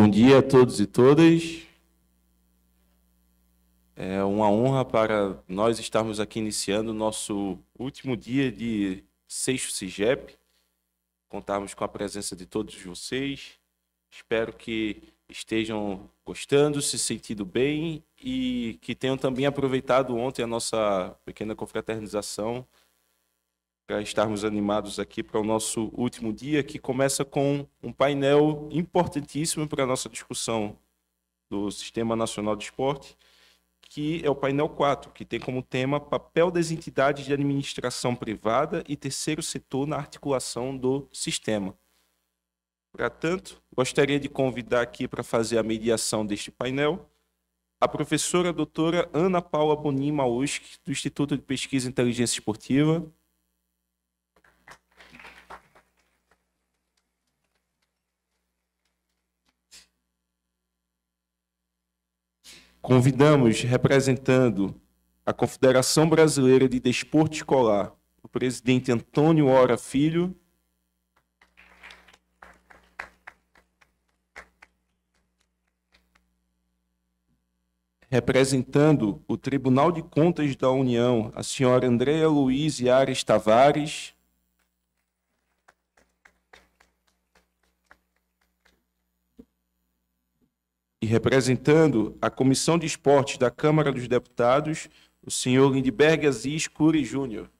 Bom dia a todos e todas. É uma honra para nós estarmos aqui iniciando o nosso último dia de sexto CIGEP, contarmos com a presença de todos vocês. Espero que estejam gostando, se sentindo bem e que tenham também aproveitado ontem a nossa pequena confraternização para estarmos animados aqui para o nosso último dia, que começa com um painel importantíssimo para a nossa discussão do Sistema Nacional de Esporte, que é o painel 4, que tem como tema papel das entidades de administração privada e terceiro setor na articulação do sistema. Portanto, gostaria de convidar aqui para fazer a mediação deste painel a professora doutora Ana Paula Bonin Mausk, do Instituto de Pesquisa e Inteligência Esportiva. Convidamos, representando a Confederação Brasileira de Desporto Escolar, o presidente Antônio Ora Filho. Representando o Tribunal de Contas da União, a senhora Andréa Luiz Ares Tavares. E representando a Comissão de Esportes da Câmara dos Deputados, o senhor Lindbergh Aziz Cury Júnior.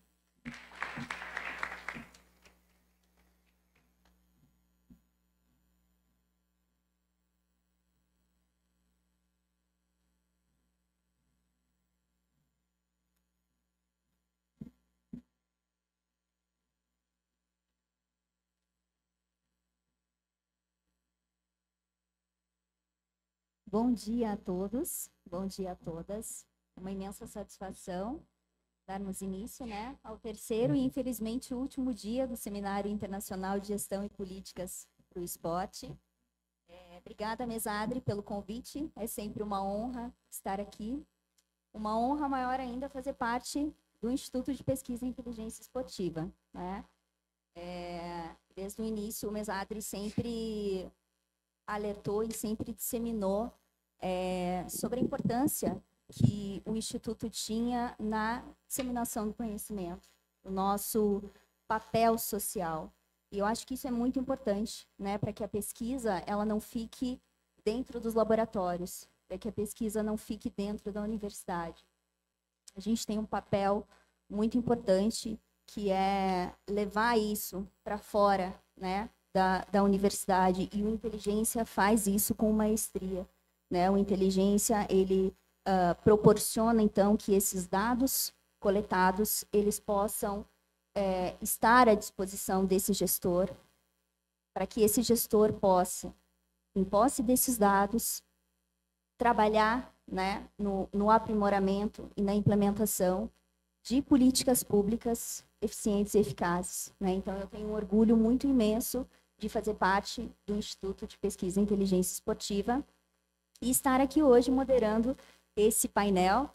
Bom dia a todos, bom dia a todas. Uma imensa satisfação darmos início, ao terceiro e, infelizmente, último dia do Seminário Internacional de Gestão e Políticas para o Esporte. Obrigada, Mesadri, pelo convite. É sempre uma honra estar aqui. Uma honra maior ainda fazer parte do Instituto de Pesquisa em Inteligência Esportiva. Desde o início, o Mesadri sempre alertou e sempre disseminou sobre a importância que o Instituto tinha na disseminação do conhecimento, o nosso papel social. E eu acho que isso é muito importante, para que a pesquisa ela não fique dentro dos laboratórios, para que a pesquisa não fique dentro da universidade. A gente tem um papel muito importante, que é levar isso para fora, da universidade, e o Inteligência faz isso com maestria. O Inteligência, ele proporciona, então, que esses dados coletados, eles possam estar à disposição desse gestor, para que esse gestor possa, em posse desses dados, trabalhar no aprimoramento e na implementação de políticas públicas eficientes e eficazes. Então, eu tenho um orgulho muito imenso de fazer parte do Instituto de Pesquisa em Inteligência Esportiva e estar aqui hoje moderando esse painel,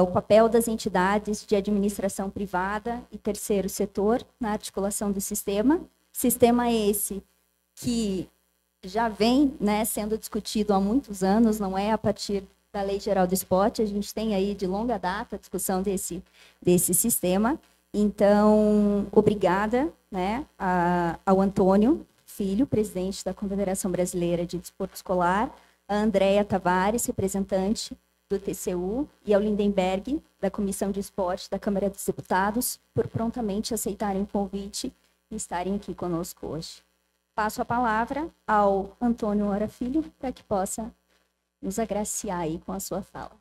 o papel das entidades de administração privada e terceiro setor na articulação do sistema. Sistema esse que já vem sendo discutido há muitos anos, não é a partir da Lei Geral do Esporte, a gente tem aí de longa data a discussão desse sistema. Então, obrigada ao Antônio Filho, presidente da Confederação Brasileira de Desporto Escolar, a Andréa Tavares, representante do TCU, e ao Lindenberg, da Comissão de Esporte da Câmara dos Deputados, por prontamente aceitarem o convite e estarem aqui conosco hoje. Passo a palavra ao Antônio Ora Filho, para que possa nos agraciar aí com a sua fala.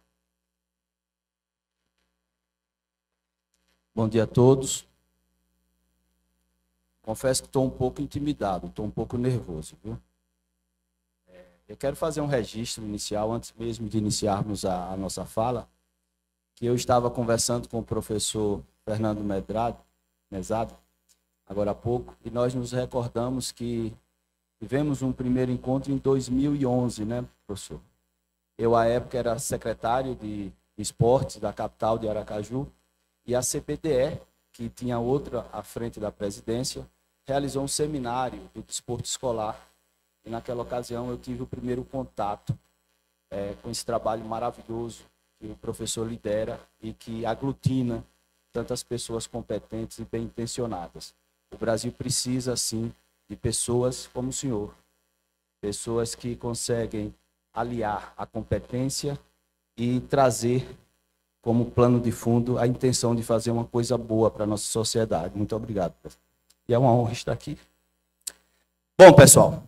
Bom dia a todos. Confesso que estou um pouco intimidado, estou um pouco nervoso, viu? Eu quero fazer um registro inicial, antes mesmo de iniciarmos a nossa fala, que eu estava conversando com o professor Fernando Mesado, agora há pouco, e nós nos recordamos que tivemos um primeiro encontro em 2011, professor? Eu, à época, era secretário de esportes da capital de Aracaju, e a CPDE, que tinha outra à frente da presidência, realizou um seminário do desporto escolar E naquela ocasião eu tive o primeiro contato com esse trabalho maravilhoso que o professor lidera e que aglutina tantas pessoas competentes e bem intencionadas. O Brasil precisa, sim, de pessoas como o senhor, pessoas que conseguem aliar a competência e trazer como plano de fundo a intenção de fazer uma coisa boa para a nossa sociedade. Muito obrigado. E é uma honra estar aqui. Bom, pessoal,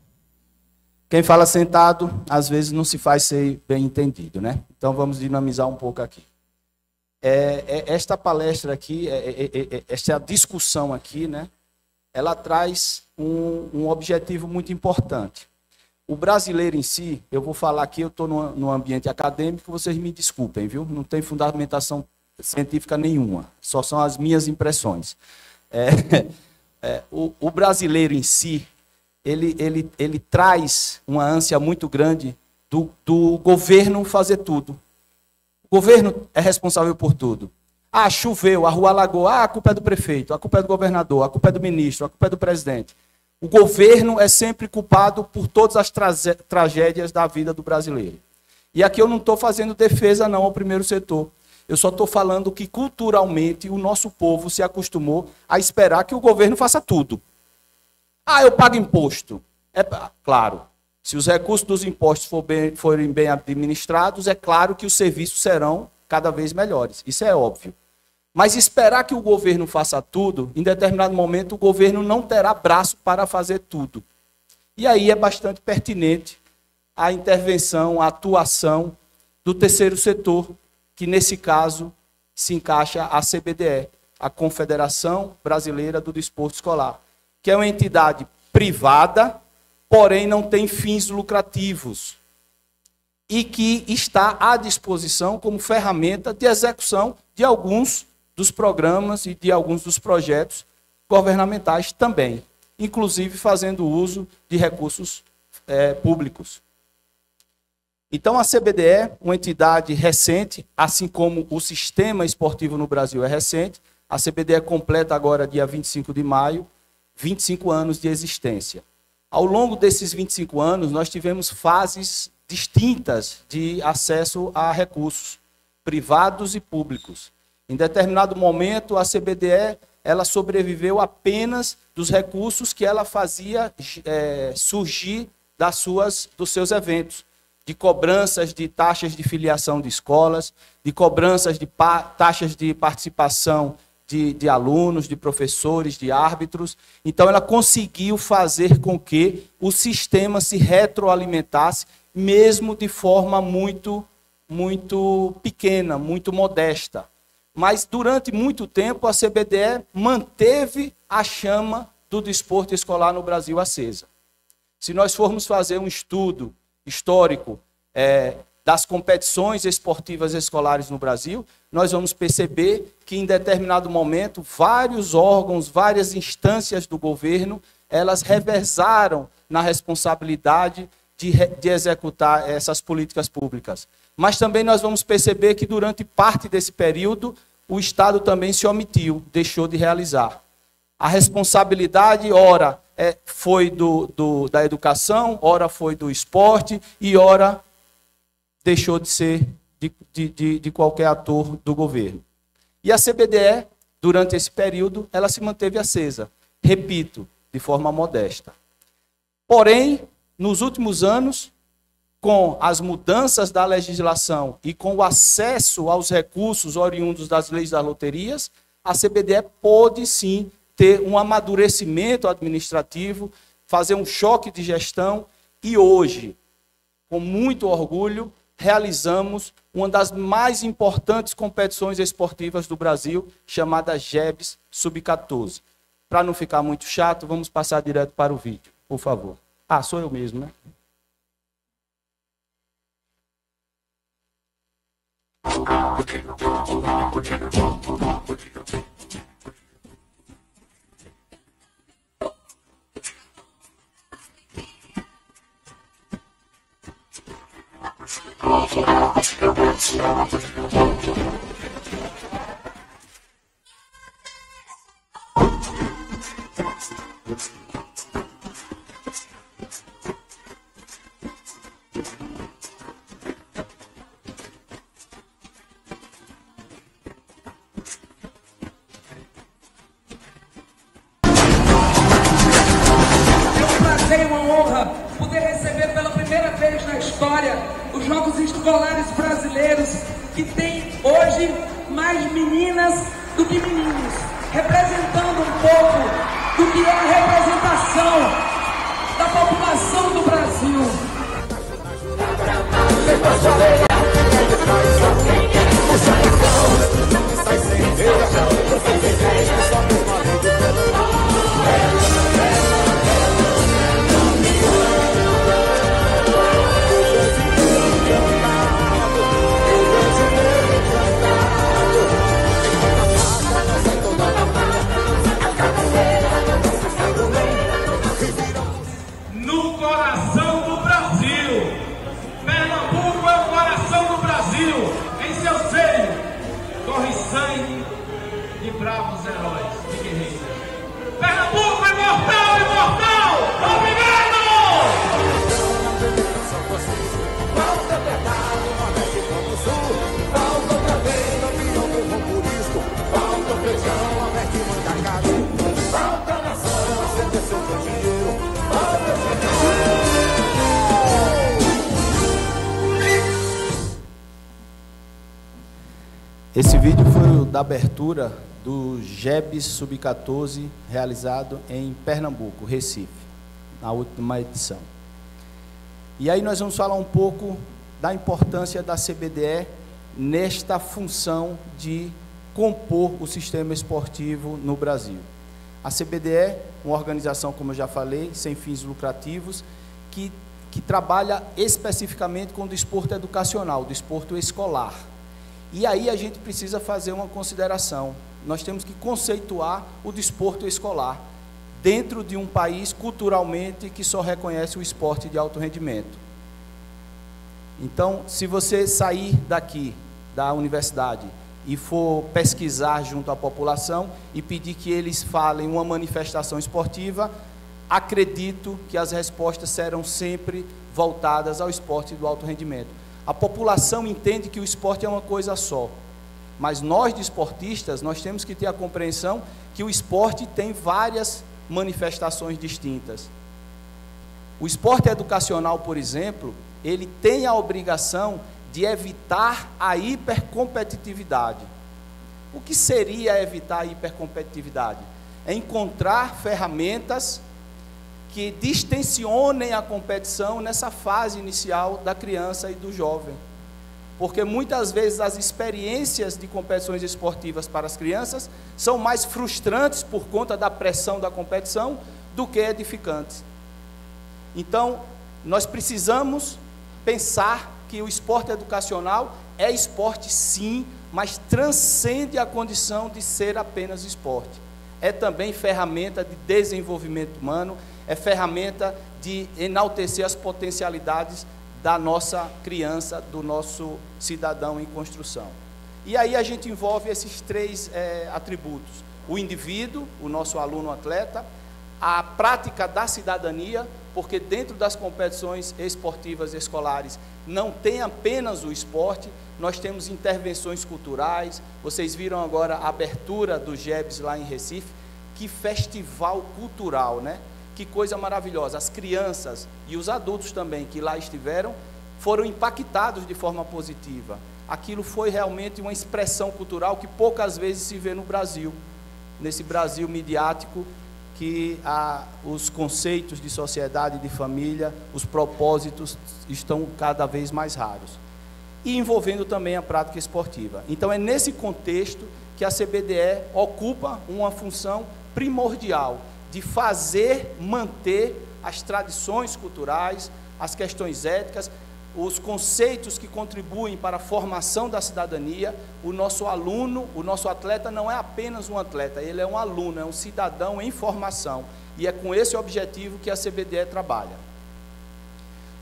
quem fala sentado, às vezes não se faz ser bem entendido, né? Então vamos dinamizar um pouco aqui. Esta palestra aqui, esta discussão aqui, né? Ela traz um objetivo muito importante. O brasileiro em si, eu vou falar aqui, eu estou no ambiente acadêmico, vocês me desculpem, viu? Não tem fundamentação científica nenhuma, só são as minhas impressões. O brasileiro em si, ele traz uma ânsia muito grande do governo fazer tudo. O governo é responsável por tudo. Ah, choveu, a rua alagou, a culpa é do prefeito, a culpa é do governador, a culpa é do ministro, a culpa é do presidente. O governo é sempre culpado por todas as tragédias da vida do brasileiro. E aqui eu não estou fazendo defesa não ao primeiro setor. Eu só estou falando que culturalmente o nosso povo se acostumou a esperar que o governo faça tudo. Ah, eu pago imposto. Claro, se os recursos dos impostos forem bem administrados, é claro que os serviços serão cada vez melhores. Isso é óbvio. Mas esperar que o governo faça tudo, em determinado momento o governo não terá braço para fazer tudo. E aí é bastante pertinente a intervenção, a atuação do terceiro setor, que nesse caso se encaixa a CBDE, a Confederação Brasileira do Desporto Escolar, que é uma entidade privada, porém não tem fins lucrativos, e que está à disposição como ferramenta de execução de alguns dos programas e de alguns dos projetos governamentais também, inclusive fazendo uso de recursos públicos. Então, a CBDE, uma entidade recente, assim como o sistema esportivo no Brasil é recente, a CBDE completa agora, dia 25 de maio, 25 anos de existência. Ao longo desses 25 anos, nós tivemos fases distintas de acesso a recursos privados e públicos. Em determinado momento, a CBDE ela sobreviveu apenas dos recursos que ela fazia surgir dos seus eventos, de cobranças de taxas de filiação de escolas, de cobranças de taxas de participação de alunos, de professores, de árbitros. Então, ela conseguiu fazer com que o sistema se retroalimentasse, mesmo de forma muito pequena, muito modesta. Mas, durante muito tempo, a CBDE manteve a chama do desporto escolar no Brasil acesa. Se nós formos fazer um estudo histórico das competições esportivas escolares no Brasil, nós vamos perceber que, em determinado momento, vários órgãos, várias instâncias do governo, elas reversaram na responsabilidade de executar essas políticas públicas. Mas também nós vamos perceber que, durante parte desse período, o Estado também se omitiu, deixou de realizar. A responsabilidade, ora, foi da educação, ora foi do esporte e ora deixou de ser de qualquer ator do governo. E a CBDE, durante esse período, ela se manteve acesa, repito, de forma modesta. Porém, nos últimos anos, com as mudanças da legislação e com o acesso aos recursos oriundos das leis das loterias, a CBDE pôde, sim, ter um amadurecimento administrativo, fazer um choque de gestão e hoje, com muito orgulho, realizamos uma das mais importantes competições esportivas do Brasil, chamada GEBS Sub-14. Para não ficar muito chato, vamos passar direto para o vídeo, por favor. Ah, sou eu mesmo, né? poder receber pela primeira vez na história os Jogos Escolares Brasileiros, que tem hoje mais meninas do que meninos, representando um pouco do que é a representação da população do Brasil. No coração do Brasil, Pernambuco é o coração do Brasil. Em seu seio corre sangue de bravos heróis e guerreiros. Pernambuco imortal, imortal! Obrigado! Esse vídeo foi o da abertura do GEBS Sub-14, realizado em Pernambuco, Recife, na última edição. E aí nós vamos falar um pouco da importância da CBDE nesta função de compor o sistema esportivo no Brasil. A CBDE é uma organização, como eu já falei, sem fins lucrativos, que trabalha especificamente com o desporto educacional, o desporto escolar. E aí a gente precisa fazer uma consideração. Nós temos que conceituar o desporto escolar dentro de um país culturalmente que só reconhece o esporte de alto rendimento. Então, se você sair daqui da universidade e for pesquisar junto à população e pedir que eles falem uma manifestação esportiva, acredito que as respostas serão sempre voltadas ao esporte do alto rendimento. A população entende que o esporte é uma coisa só, mas nós, desportistas, nós temos que ter a compreensão que o esporte tem várias manifestações distintas. O esporte educacional, por exemplo, ele tem a obrigação de evitar a hipercompetitividade. O que seria evitar a hipercompetitividade? É encontrar ferramentas que distensionem a competição nessa fase inicial da criança e do jovem. Porque muitas vezes as experiências de competições esportivas para as crianças são mais frustrantes por conta da pressão da competição do que edificantes. Então, nós precisamos pensar que o esporte educacional é esporte sim, mas transcende a condição de ser apenas esporte. É também ferramenta de desenvolvimento humano, é ferramenta de enaltecer as potencialidades da nossa criança, do nosso cidadão em construção. E aí a gente envolve esses três atributos: o indivíduo, o nosso aluno atleta, a prática da cidadania, porque dentro das competições esportivas escolares não tem apenas o esporte, nós temos intervenções culturais. Vocês viram agora a abertura do GEBS lá em Recife, que festival cultural, né? Que coisa maravilhosa. As crianças e os adultos também que lá estiveram foram impactados de forma positiva. Aquilo foi realmente uma expressão cultural que poucas vezes se vê no Brasil, nesse Brasil midiático, que os conceitos de sociedade e de família, os propósitos estão cada vez mais raros. E envolvendo também a prática esportiva. Então é nesse contexto que a CBDE ocupa uma função primordial de fazer, manter as tradições culturais, as questões éticas, os conceitos que contribuem para a formação da cidadania. O nosso aluno, o nosso atleta não é apenas um atleta, ele é um aluno, é um cidadão em formação. E é com esse objetivo que a CBDE trabalha.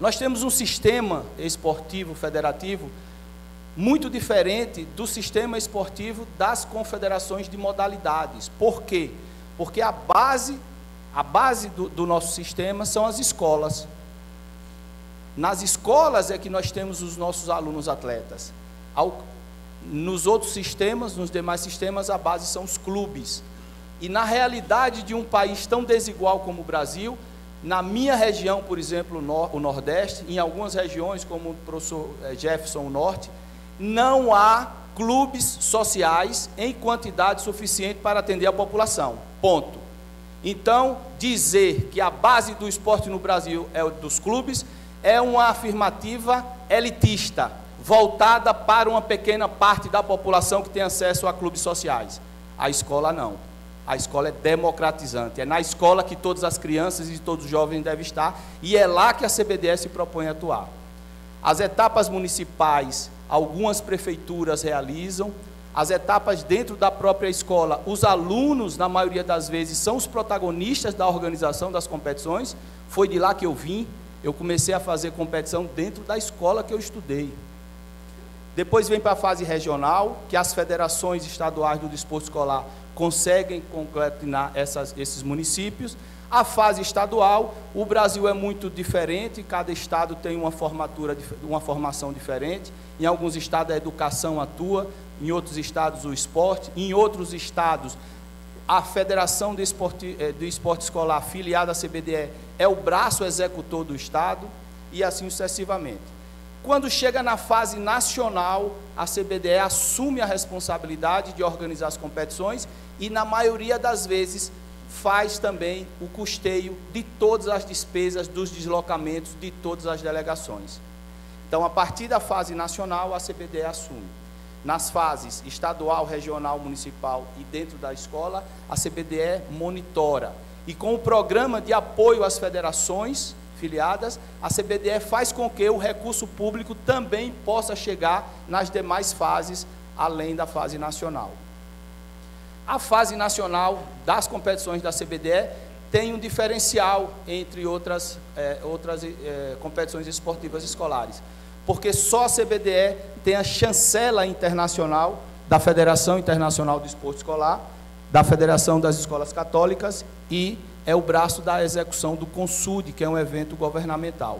Nós temos um sistema esportivo federativo muito diferente do sistema esportivo das confederações de modalidades. Por quê? Porque a base do nosso sistema são as escolas. Nas escolas é que nós temos os nossos alunos atletas. Nos outros sistemas, nos demais sistemas, a base são os clubes. E na realidade de um país tão desigual como o Brasil, Na minha região, por exemplo, o Nordeste, em algumas regiões, como o professor Jefferson, o Norte, não há clubes sociais em quantidade suficiente para atender a população. Ponto. Então, dizer que a base do esporte no Brasil é o dos clubes é uma afirmativa elitista, voltada para uma pequena parte da população que tem acesso a clubes sociais. A escola não. A escola é democratizante. É na escola que todas as crianças e todos os jovens devem estar, e é lá que a CBDE se propõe a atuar. As etapas municipais, algumas prefeituras realizam. As etapas dentro da própria escola, os alunos, na maioria das vezes, são os protagonistas da organização das competições. Foi de lá que eu vim. Eu comecei a fazer competição dentro da escola que eu estudei. Depois vem para a fase regional, que as federações estaduais do desporto escolar conseguem concretar esses municípios. A fase estadual, o Brasil é muito diferente, cada estado tem uma formação diferente. Em alguns estados a educação atua, em outros estados o esporte, em outros estados a Federação do Esporte Escolar filiada à CBDE é o braço executor do estado, e assim sucessivamente. Quando chega na fase nacional, a CBDE assume a responsabilidade de organizar as competições e, na maioria das vezes, faz também o custeio de todas as despesas dos deslocamentos de todas as delegações. Então, a partir da fase nacional, a CBDE assume. Nas fases estadual, regional, municipal e dentro da escola, a CBDE monitora. E com o programa de apoio às federações filiadas, a CBDE faz com que o recurso público também possa chegar nas demais fases, além da fase nacional. A fase nacional das competições da CBDE tem um diferencial entre outras competições esportivas escolares, porque só a CBDE tem a chancela internacional da Federação Internacional do Esporte Escolar, da Federação das Escolas Católicas, e é o braço da execução do CONSUD, que é um evento governamental.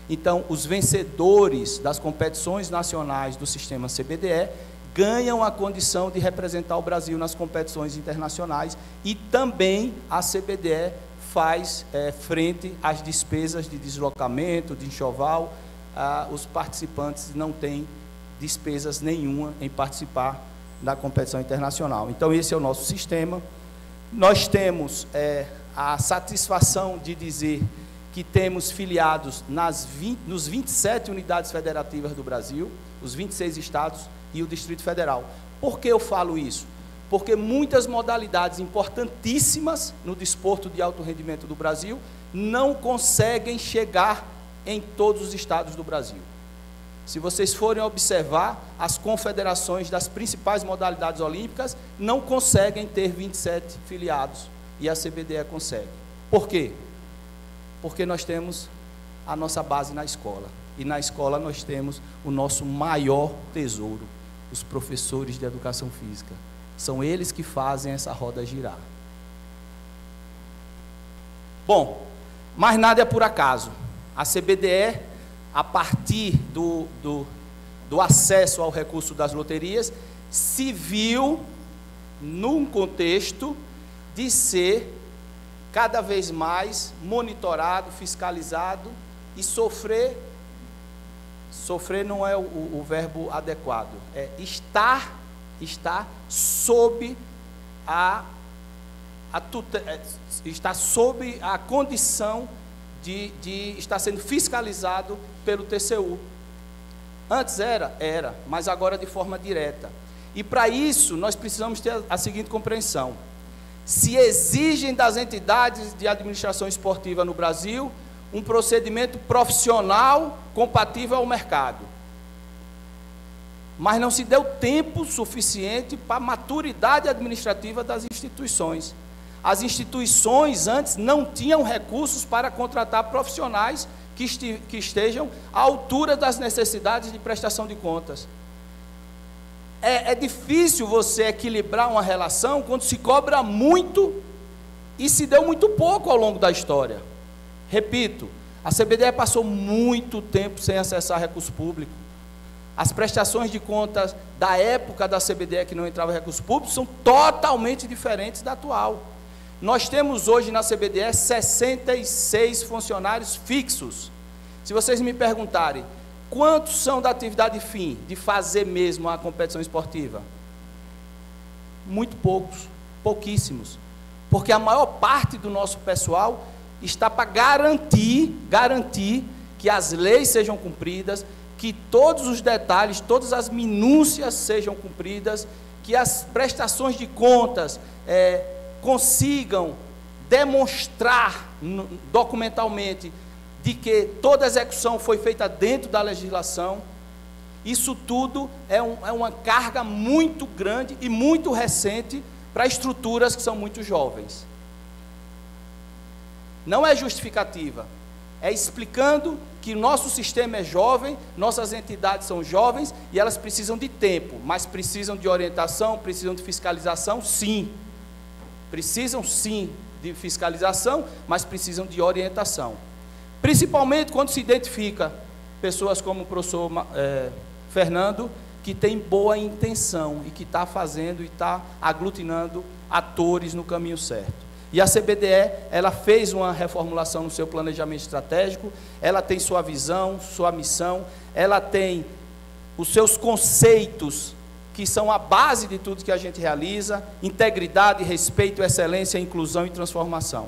Então, os vencedores das competições nacionais do sistema CBDE ganham a condição de representar o Brasil nas competições internacionais, e também a CBDE faz frente às despesas de deslocamento, de enxoval. Os participantes não têm despesas nenhuma em participar da competição internacional. Então, esse é o nosso sistema. Nós temos a satisfação de dizer que temos filiados nos 27 unidades federativas do Brasil, os 26 estados e o Distrito Federal. Por que eu falo isso? Porque muitas modalidades importantíssimas no desporto de alto rendimento do Brasil não conseguem chegar em todos os estados do Brasil. Se vocês forem observar, as confederações das principais modalidades olímpicas não conseguem ter 27 filiados, e a CBDE consegue. Por quê? Porque nós temos a nossa base na escola, e na escola nós temos o nosso maior tesouro, os professores de educação física. São eles que fazem essa roda girar. Bom, mas nada é por acaso. A CBDE, a partir do acesso ao recurso das loterias, se viu num contexto de ser cada vez mais monitorado, fiscalizado e sofrer não é o verbo adequado, é estar sob está sob a condição de estar sendo fiscalizado pelo TCU. Antes era, mas agora de forma direta. E para isso, nós precisamos ter a seguinte compreensão: se exigem das entidades de administração esportiva no Brasil um procedimento profissional compatível ao mercado, mas não se deu tempo suficiente para a maturidade administrativa das instituições. As instituições antes não tinham recursos para contratar profissionais que estejam à altura das necessidades de prestação de contas. É difícil você equilibrar uma relação quando se cobra muito e se deu muito pouco ao longo da história. Repito, a CBDE passou muito tempo sem acessar recurso público. As prestações de contas da época da CBDE, que não entrava recurso público, são totalmente diferentes da atual. Nós temos hoje na CBDE 66 funcionários fixos. Se vocês me perguntarem, quantos são da atividade fim, de fazer mesmo a competição esportiva? Muito poucos, pouquíssimos. Porque a maior parte do nosso pessoal está para garantir que as leis sejam cumpridas, que todos os detalhes, todas as minúcias sejam cumpridas, que as prestações de contas consigam demonstrar documentalmente de que toda a execução foi feita dentro da legislação. Isso tudo é uma carga muito grande e muito recente para estruturas que são muito jovens. Não é justificativa, é explicando que nosso sistema é jovem, nossas entidades são jovens e elas precisam de tempo, mas precisam de orientação, precisam de fiscalização, sim. Precisam sim de fiscalização, mas precisam de orientação. Principalmente quando se identifica pessoas como o professor Fernando, que tem boa intenção e que está fazendo e está aglutinando atores no caminho certo. E a CBDE, ela fez uma reformulação no seu planejamento estratégico, ela tem sua visão, sua missão, ela tem os seus conceitos, que são a base de tudo que a gente realiza: integridade, respeito, excelência, inclusão e transformação.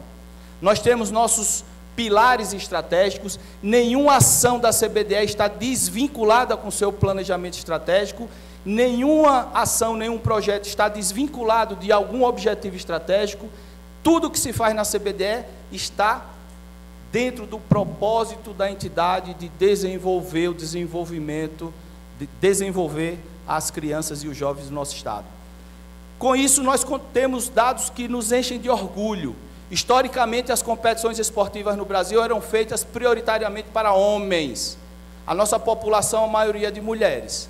Nós temos nossos pilares estratégicos, nenhuma ação da CBDE está desvinculada com o seu planejamento estratégico, nenhuma ação, nenhum projeto está desvinculado de algum objetivo estratégico. Tudo que se faz na CBDE está dentro do propósito da entidade de desenvolver o desenvolvimento, de desenvolver as crianças e os jovens do nosso estado. Com isso, nós temos dados que nos enchem de orgulho. Historicamente, as competições esportivas no Brasil eram feitas prioritariamente para homens. A nossa população, a maioria de mulheres.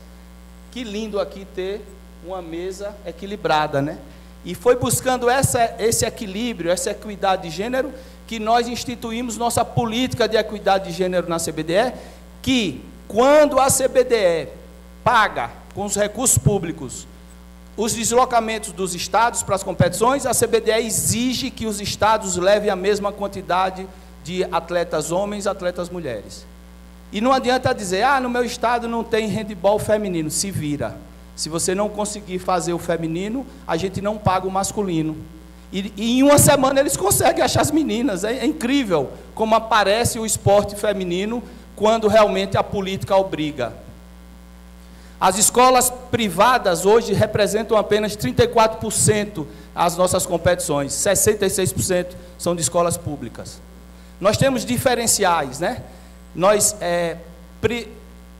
Que lindo aqui ter uma mesa equilibrada, né? E foi buscando esse equilíbrio, essa equidade de gênero, que nós instituímos nossa política de equidade de gênero na CBDE, que quando a CBDE paga com os recursos públicos os deslocamentos dos estados para as competições, a CBDE exige que os estados levem a mesma quantidade de atletas homens e atletas mulheres. E não adianta dizer, no meu estado não tem handebol feminino. Se vira. Se você não conseguir fazer o feminino, a gente não paga o masculino. E em uma semana eles conseguem achar as meninas. É incrível como aparece o esporte feminino quando realmente a política obriga. As escolas privadas hoje representam apenas 34% as nossas competições, 66% são de escolas públicas. Nós temos diferenciais, né? Nós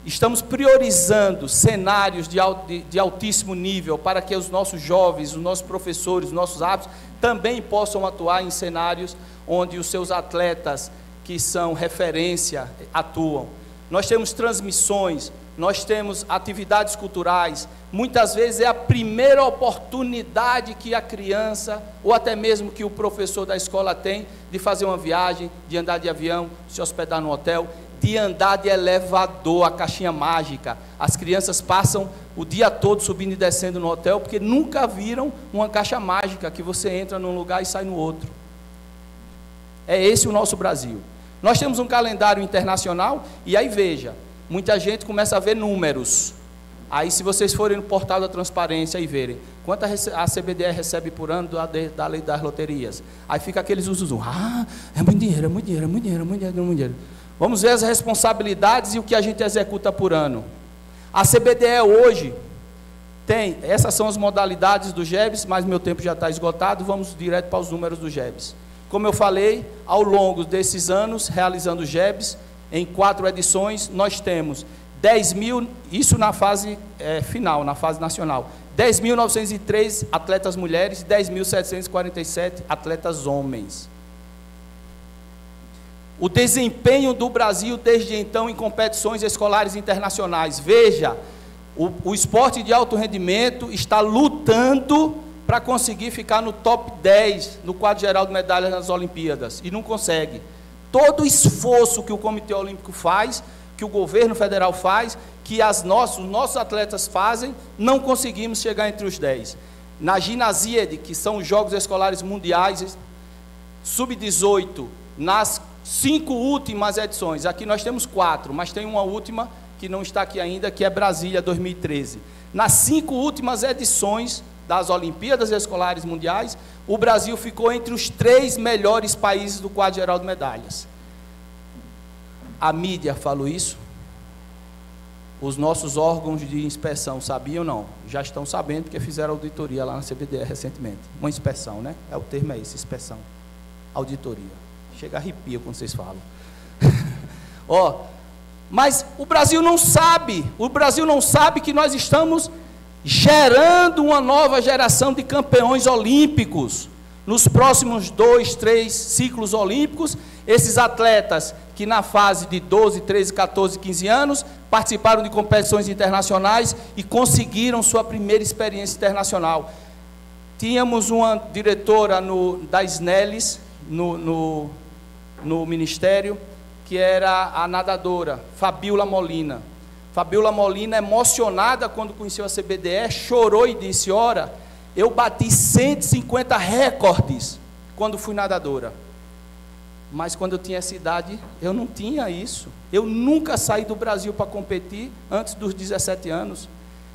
estamos priorizando cenários de altíssimo nível para que os nossos jovens, os nossos professores, os nossos árbitros também possam atuar em cenários onde os seus atletas, que são referência, atuam. Nós temos transmissões, nós temos atividades culturais. Muitas vezes é a primeira oportunidade que a criança, ou até mesmo que o professor da escola tem, de fazer uma viagem, de andar de avião, se hospedar no hotel, de andar de elevador, a caixinha mágica. As crianças passam o dia todo subindo e descendo no hotel, porque nunca viram uma caixa mágica, que você entra num lugar e sai no outro. É esse o nosso Brasil. Nós temos um calendário internacional, e aí veja, muita gente começa a ver números. Aí, se vocês forem no portal da transparência e verem quanto a CBDE recebe por ano da lei das loterias, aí fica aqueles usos, é muito dinheiro, é muito dinheiro, é muito dinheiro, é muito dinheiro, é muito dinheiro. Vamos ver as responsabilidades e o que a gente executa por ano. A CBDE hoje tem, essas são as modalidades do GEBS, mas meu tempo já está esgotado, vamos direto para os números do GEBS. Como eu falei, ao longo desses anos, realizando o GEBS, em 4 edições, nós temos 10 mil, isso na fase final, na fase nacional, 10.903 atletas mulheres, 10.747 atletas homens. O desempenho do Brasil desde então em competições escolares internacionais. Veja, o esporte de alto rendimento está lutando para conseguir ficar no top 10 no quadro geral de medalhas nas Olimpíadas, e não consegue. Todo o esforço que o Comitê Olímpico faz, que o governo federal faz, que os nossos atletas fazem, não conseguimos chegar entre os 10. Na Ginasiede, que são os Jogos Escolares Mundiais, Sub-18, nas 5 últimas edições, aqui nós temos 4, mas tem uma última que não está aqui ainda, que é Brasília 2013. Nas 5 últimas edições das Olimpíadas Escolares Mundiais, o Brasil ficou entre os 3 melhores países do quadro geral de medalhas. A mídia falou isso? Os nossos órgãos de inspeção sabiam ou não? Já estão sabendo, porque fizeram auditoria lá na CBDE recentemente. Uma inspeção, né? O termo é esse, inspeção. Auditoria. Chega a arrepio quando vocês falam. Ó, mas o Brasil não sabe que nós estamos gerando uma nova geração de campeões olímpicos. Nos próximos 2, 3 ciclos olímpicos, esses atletas que na fase de 12, 13, 14, 15 anos, participaram de competições internacionais e conseguiram sua primeira experiência internacional. Tínhamos uma diretora da SNELES, no Ministério, que era a nadadora, Fabiola Molina. Fabiola Molina, emocionada quando conheceu a CBDE, chorou e disse: ora, eu bati 150 recordes quando fui nadadora. Mas quando eu tinha essa idade, eu não tinha isso. Eu nunca saí do Brasil para competir antes dos 17 anos.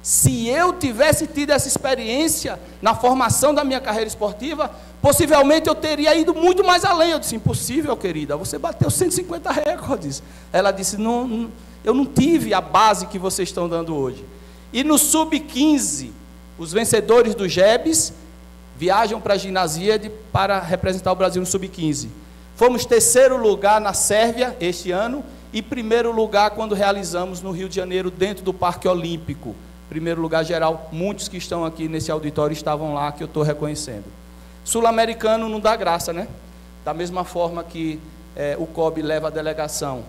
Se eu tivesse tido essa experiência na formação da minha carreira esportiva, possivelmente eu teria ido muito mais além. Eu disse: impossível, querida, você bateu 150 recordes. Ela disse: não, eu não tive a base que vocês estão dando hoje. E no Sub-15, os vencedores do GEBs viajam para a Ginasíade para representar o Brasil no Sub-15. Fomos 3º lugar na Sérvia este ano e 1º lugar quando realizamos no Rio de Janeiro, dentro do Parque Olímpico. 1º lugar geral, muitos que estão aqui nesse auditório estavam lá, que eu estou reconhecendo. Sul-americano não dá graça, né? Da mesma forma que o COB leva a delegação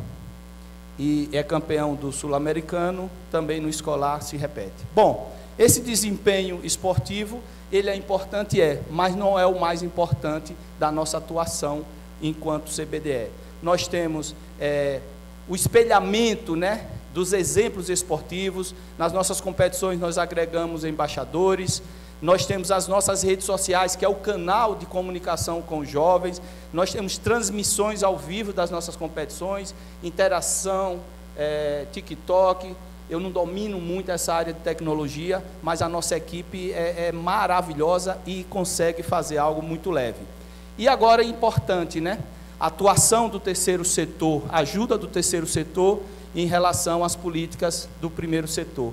e é campeão do sul-americano, também no escolar se repete. Bom, esse desempenho esportivo, ele é importante, mas não é o mais importante da nossa atuação enquanto CBDE. Nós temos o espelhamento, né, dos exemplos esportivos. Nas nossas competições nós agregamos embaixadores, nós temos as nossas redes sociais, que é o canal de comunicação com os jovens, nós temos transmissões ao vivo das nossas competições, interação, TikTok. Eu não domino muito essa área de tecnologia, mas a nossa equipe é maravilhosa e consegue fazer algo muito leve. E agora é importante, né? A atuação do terceiro setor, a ajuda do terceiro setor em relação às políticas do primeiro setor.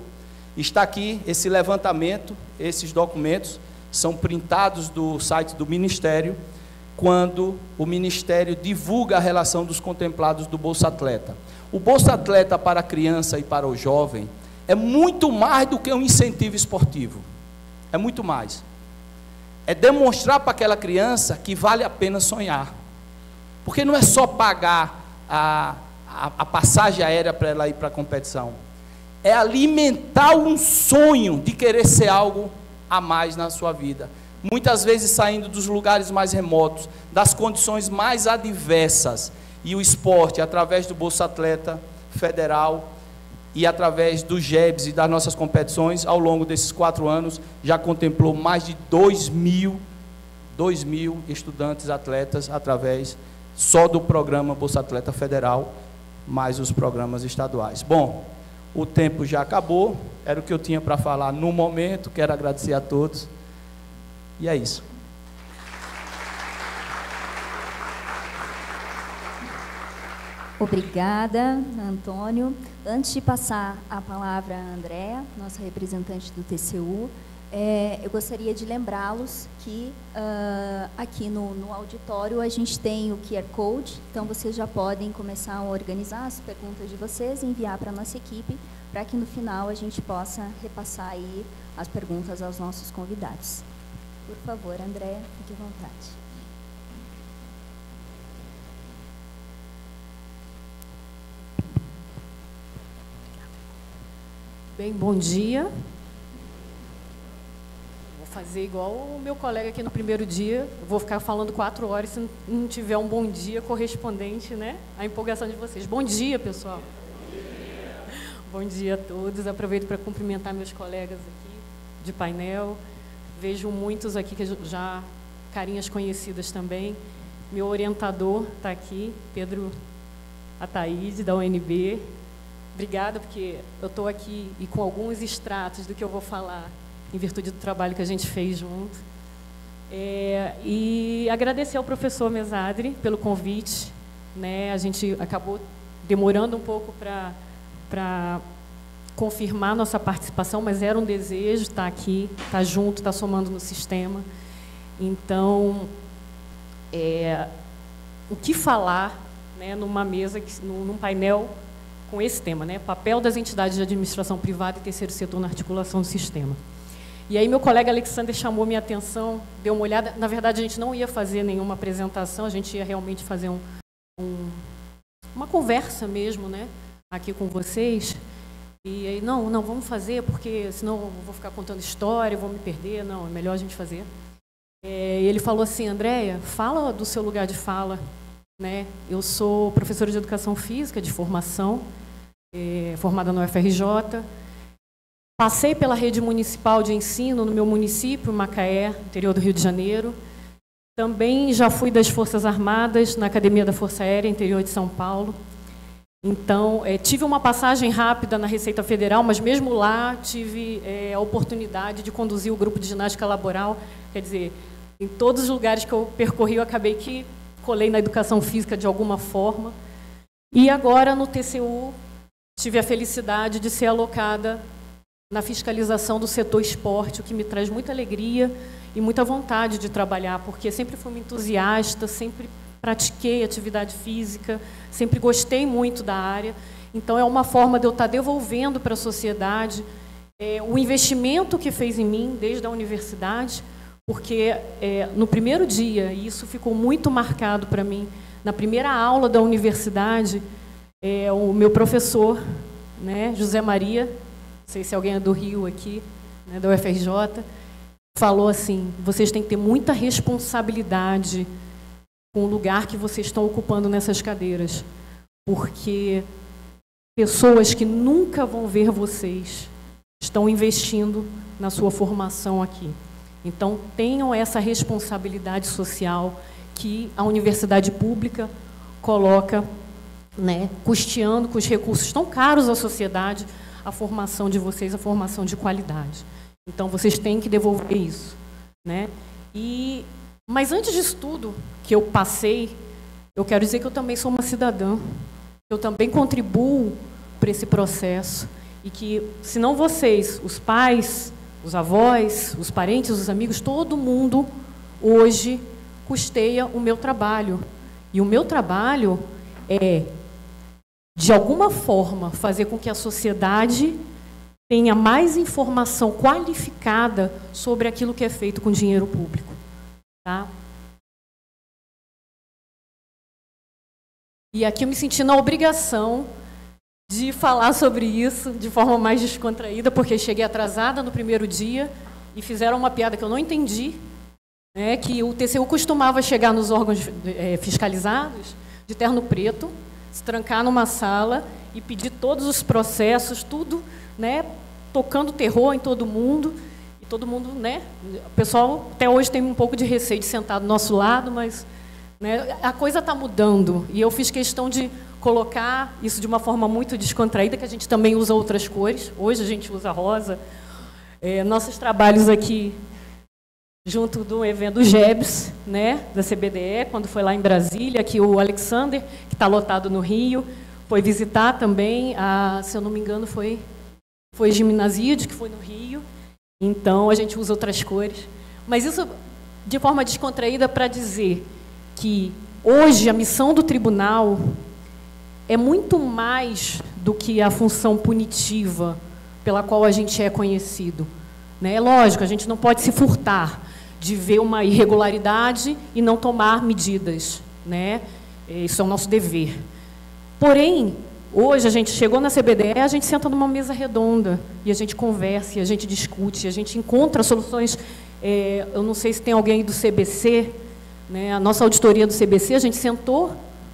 Está aqui esse levantamento, esses documentos são printados do site do Ministério, quando o Ministério divulga a relação dos contemplados do Bolsa Atleta. O Bolsa Atleta para a criança e para o jovem é muito mais do que um incentivo esportivo. É muito mais. É demonstrar para aquela criança que vale a pena sonhar. Porque não é só pagar a passagem aérea para ela ir para a competição. É alimentar um sonho de querer ser algo a mais na sua vida. Muitas vezes saindo dos lugares mais remotos, das condições mais adversas. E o esporte, através do Bolsa Atleta Federal e através do GEBs e das nossas competições, ao longo desses 4 anos, já contemplou mais de 2 mil estudantes atletas, através só do programa Bolsa Atleta Federal, mais os programas estaduais. Bom, o tempo já acabou, era o que eu tinha para falar no momento, quero agradecer a todos, e é isso. Obrigada, Antônio. Antes de passar a palavra à Andréa, nossa representante do TCU, eu gostaria de lembrá-los que aqui no auditório a gente tem o QR Code, então vocês já podem começar a organizar as perguntas de vocês e enviar para a nossa equipe, para que no final a gente possa repassar aí as perguntas aos nossos convidados. Por favor, Andréa, fique à vontade. Bem, bom dia. Vou fazer igual o meu colega aqui no primeiro dia. Vou ficar falando 4 horas se não tiver um bom dia correspondente, né, à empolgação de vocês. Bom dia, pessoal. Bom dia a todos. Aproveito para cumprimentar meus colegas aqui de painel. Vejo muitos aqui que já carinhas conhecidas também. meu orientador está aqui, Pedro Ataíde, da UNB. Obrigada, porque eu estou aqui e com alguns extratos do que eu vou falar, em virtude do trabalho que a gente fez junto. E agradecer ao professor Mesadri pelo convite, né? A gente acabou demorando um pouco para confirmar nossa participação, mas era um desejo estar aqui, estar junto, estar somando no sistema. Então, o que falar, né, numa mesa, num painel com esse tema, né? Papel das entidades de administração privada e terceiro setor na articulação do sistema. E aí meu colega Alexander chamou minha atenção, deu uma olhada. Na verdade, a gente não ia fazer nenhuma apresentação, a gente ia realmente fazer uma conversa mesmo, né, aqui com vocês. E aí, não, vamos fazer, porque senão eu vou ficar contando história, vou me perder. Não, é melhor a gente fazer. E ele falou assim: Andréia, fala do seu lugar de fala, né? Eu sou professora de educação física de formação, formada no UFRJ. Passei pela rede municipal de ensino no meu município, Macaé, interior do Rio de Janeiro. Também já fui das Forças Armadas, na Academia da Força Aérea, interior de São Paulo. Então, tive uma passagem rápida na Receita Federal, mas mesmo lá tive a oportunidade de conduzir o grupo de ginástica laboral. Quer dizer, em todos os lugares que eu percorri, eu acabei que colei na educação física de alguma forma. E agora, no TCU, tive a felicidade de ser alocada na fiscalização do setor esporte, o que me traz muita alegria e muita vontade de trabalhar, porque sempre fui uma entusiasta, sempre pratiquei atividade física, sempre gostei muito da área. Então, é uma forma de eu estar devolvendo para a sociedade o investimento que fez em mim desde a universidade, porque no primeiro dia, e isso ficou muito marcado para mim, na primeira aula da universidade, o meu professor, né, José Maria, não sei se alguém é do Rio aqui, né, da UFRJ, falou assim: vocês têm que ter muita responsabilidade com o lugar que vocês estão ocupando nessas cadeiras, porque pessoas que nunca vão ver vocês estão investindo na sua formação aqui. Então, tenham essa responsabilidade social que a universidade pública coloca, né, custeando com os recursos tão caros à sociedade a formação de vocês, a formação de qualidade. Então, vocês têm que devolver isso, né? Mas antes disso tudo que eu passei, eu quero dizer que eu também sou uma cidadã. Eu também contribuo para esse processo. E que, se não vocês, os pais, os avós, os parentes, os amigos, todo mundo hoje custeia o meu trabalho. E o meu trabalho é, de alguma forma, fazer com que a sociedade tenha mais informação qualificada sobre aquilo que é feito com dinheiro público. Tá? E aqui eu me senti na obrigação de falar sobre isso de forma mais descontraída, porque cheguei atrasada no primeiro dia e fizeram uma piada que eu não entendi, né, que o TCU costumava chegar nos órgãos fiscalizados de terno preto, se trancar numa sala e pedir todos os processos, tudo, né, tocando terror em todo mundo. Todo mundo, né? O pessoal até hoje tem um pouco de receio de sentar do nosso lado, mas, né, a coisa está mudando. E eu fiz questão de colocar isso de uma forma muito descontraída, que a gente também usa outras cores. Hoje a gente usa rosa. Nossos trabalhos aqui, junto do evento GEBS, né, da CBDE, quando foi lá em Brasília, aqui o Alexander, que está lotado no Rio, foi visitar também, se eu não me engano, foi Gimnasíade, que foi no Rio. Então, a gente usa outras cores. Mas isso de forma descontraída para dizer que hoje a missão do tribunal é muito mais do que a função punitiva pela qual a gente é conhecido. Né? É lógico, a gente não pode se furtar de ver uma irregularidade e não tomar medidas. Né? Isso é o nosso dever. Porém, hoje, a gente chegou na CBDE, a gente senta numa mesa redonda e a gente conversa, e a gente discute, e a gente encontra soluções. Eu não sei se tem alguém do CBC, né? A nossa auditoria do CBC, a gente sentou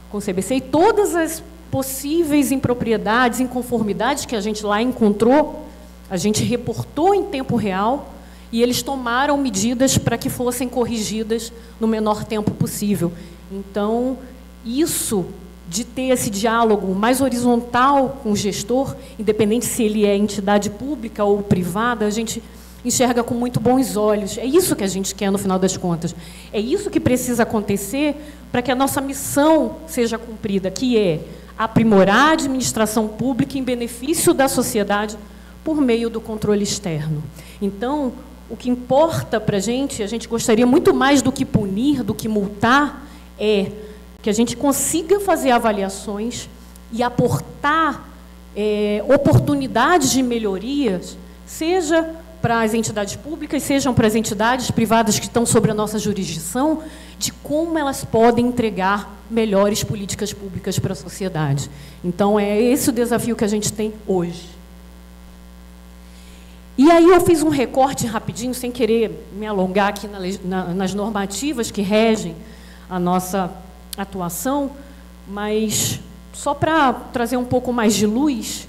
com o CBC e todas as possíveis impropriedades, inconformidades que a gente lá encontrou, a gente reportou em tempo real e eles tomaram medidas para que fossem corrigidas no menor tempo possível. Então, isso de ter esse diálogo mais horizontal com o gestor, independente se ele é entidade pública ou privada, a gente enxerga com muito bons olhos. É isso que a gente quer no final das contas. É isso que precisa acontecer para que a nossa missão seja cumprida, que é aprimorar a administração pública em benefício da sociedade por meio do controle externo. Então, o que importa para a gente gostaria muito mais do que punir, do que multar, é que a gente consiga fazer avaliações e aportar oportunidades de melhorias, seja para as entidades públicas, sejam para as entidades privadas que estão sob a nossa jurisdição, de como elas podem entregar melhores políticas públicas para a sociedade. Então, é esse o desafio que a gente tem hoje. E aí eu fiz um recorte rapidinho, sem querer me alongar aqui nas normativas que regem a nossa atuação, mas só para trazer um pouco mais de luz,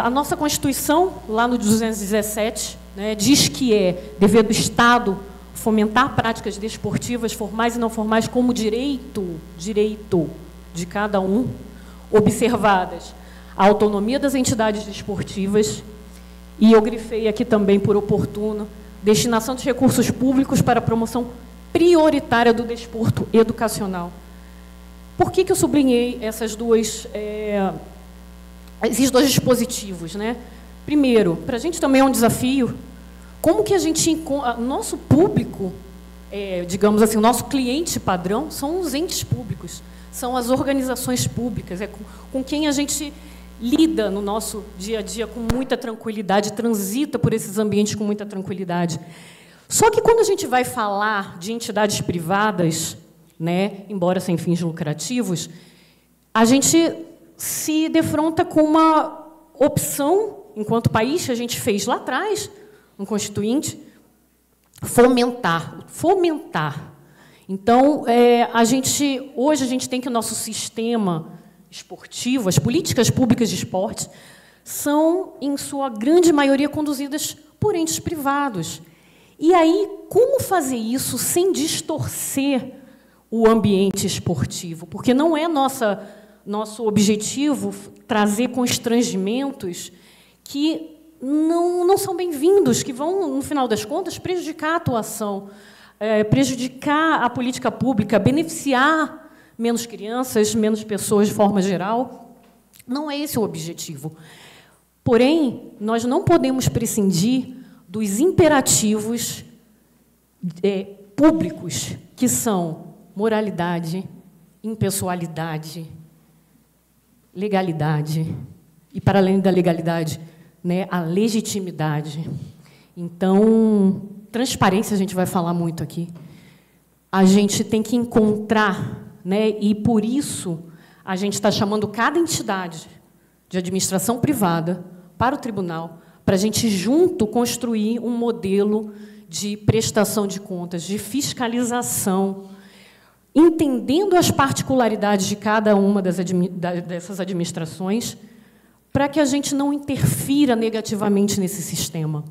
a nossa Constituição, lá no 217, né, diz que é dever do Estado fomentar práticas desportivas, formais e não formais, como direito de cada um, observadas a autonomia das entidades desportivas, e eu grifei aqui também, por oportuno, destinação de recursos públicos para a promoção prioritária do desporto educacional. Por que eu sublinhei esses dois dispositivos, né? Primeiro, para a gente também é um desafio, como que a gente encontra, nosso público, digamos assim, o nosso cliente padrão são os entes públicos, são as organizações públicas, com quem a gente lida no nosso dia a dia com muita tranquilidade, transita por esses ambientes com muita tranquilidade. Só que quando a gente vai falar de entidades privadas, né, embora sem fins lucrativos, a gente se defronta com uma opção, enquanto país, que a gente fez lá atrás, no Constituinte, fomentar. Então, hoje a gente tem que o nosso sistema esportivo, as políticas públicas de esporte, são, em sua grande maioria, conduzidas por entes privados. E aí, como fazer isso sem distorcer o ambiente esportivo? Porque não é nosso objetivo trazer constrangimentos que não são bem-vindos, que vão, no final das contas, prejudicar a atuação, prejudicar a política pública, beneficiar menos crianças, menos pessoas de forma geral. Não é esse o objetivo. Porém, nós não podemos prescindir dos imperativos públicos, que são moralidade, impessoalidade, legalidade, e, para além da legalidade, né, a legitimidade. Então, transparência a gente vai falar muito aqui. A gente tem que encontrar, né, e, por isso, a gente está chamando cada entidade de administração privada para o tribunal, para a gente, junto, construir um modelo de prestação de contas, de fiscalização, entendendo as particularidades de cada uma dessas administrações, para que a gente não interfira negativamente nesse sistema.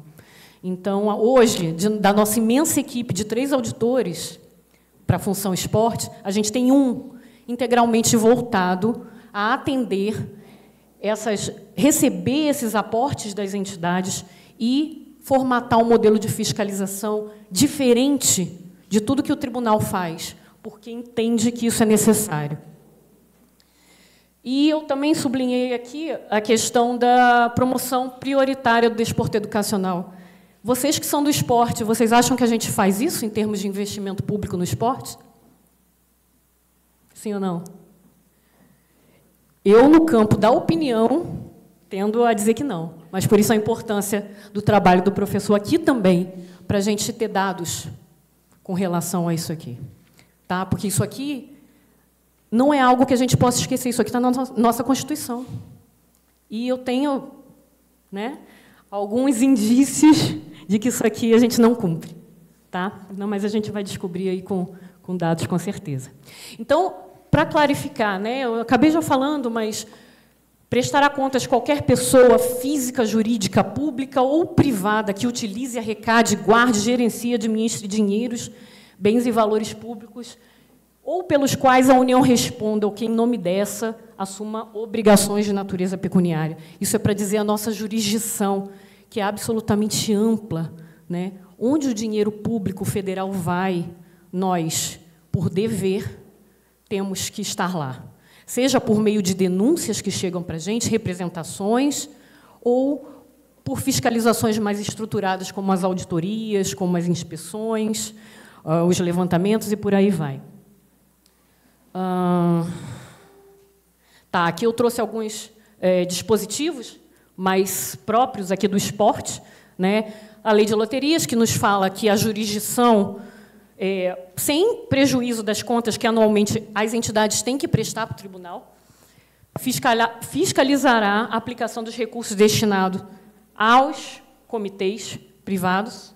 Então, hoje, da nossa imensa equipe de 3 auditores para a função esporte, a gente tem um integralmente voltado a atender receber esses aportes das entidades e formatar um modelo de fiscalização diferente de tudo que o tribunal faz, porque entende que isso é necessário. E eu também sublinhei aqui a questão da promoção prioritária do desporto educacional. Vocês que são do esporte, vocês acham que a gente faz isso em termos de investimento público no esporte? Sim ou não? Eu, no campo da opinião, tendo a dizer que não. Mas, por isso, a importância do trabalho do professor aqui também, para a gente ter dados com relação a isso aqui. Tá? Porque isso aqui não é algo que a gente possa esquecer. Isso aqui está na nossa Constituição. E eu tenho, né, alguns indícios de que isso aqui a gente não cumpre. Tá? Não, mas a gente vai descobrir aí com dados, com certeza. Então, para clarificar, né, eu acabei já falando, mas prestará contas qualquer pessoa física, jurídica, pública ou privada que utilize, arrecade, guarde, gerencie, administre dinheiros, bens e valores públicos ou pelos quais a União responda ou que, em nome dessa, assuma obrigações de natureza pecuniária. Isso é para dizer a nossa jurisdição, que é absolutamente ampla, né? Onde o dinheiro público federal vai, nós, por dever, temos que estar lá. Seja por meio de denúncias que chegam para a gente, representações, ou por fiscalizações mais estruturadas, como as auditorias, como as inspeções, os levantamentos e por aí vai. Aqui eu trouxe alguns dispositivos mais próprios aqui do esporte, né? A lei de loterias, que nos fala que a jurisdição, sem prejuízo das contas que anualmente as entidades têm que prestar para o tribunal, fiscalizará a aplicação dos recursos destinados aos comitês privados,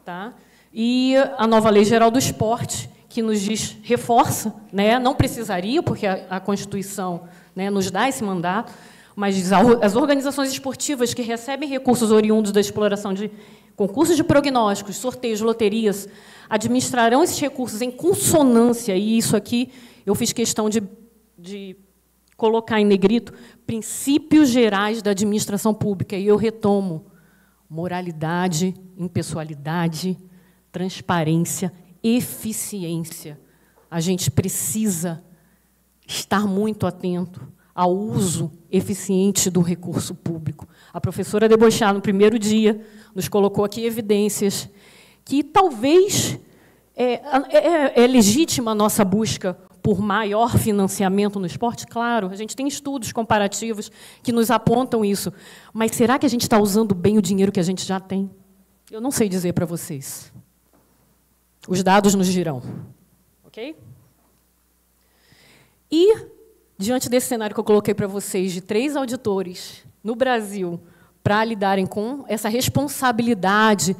tá? E a nova Lei Geral do Esporte, que nos diz, reforça, né? Não precisaria, porque a Constituição, né, nos dá esse mandato, mas diz, as organizações esportivas que recebem recursos oriundos da exploração de concursos de prognósticos, sorteios, loterias, administrarão esses recursos em consonância, e isso aqui eu fiz questão de colocar em negrito, princípios gerais da administração pública, e eu retomo, moralidade, impessoalidade, transparência, eficiência. A gente precisa estar muito atento ao uso eficiente do recurso público. A professora Debochá, no primeiro dia, nos colocou aqui evidências que talvez é legítima a nossa busca por maior financiamento no esporte? Claro, a gente tem estudos comparativos que nos apontam isso. Mas será que a gente está usando bem o dinheiro que a gente já tem? Eu não sei dizer para vocês. Os dados nos dirão. Ok? E, diante desse cenário que eu coloquei para vocês, de 3 auditores no Brasil, para lidarem com essa responsabilidade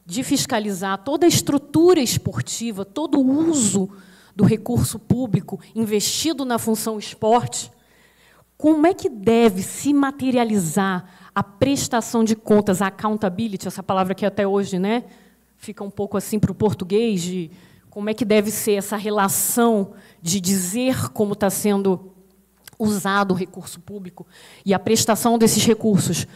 de fiscalizar toda a estrutura esportiva, todo o uso do recurso público investido na função esporte, como é que deve se materializar a prestação de contas, a accountability, essa palavra que até hoje, né, fica um pouco assim para o português, de como é que deve ser essa relação de dizer como está sendo usado o recurso público e a prestação desses recursos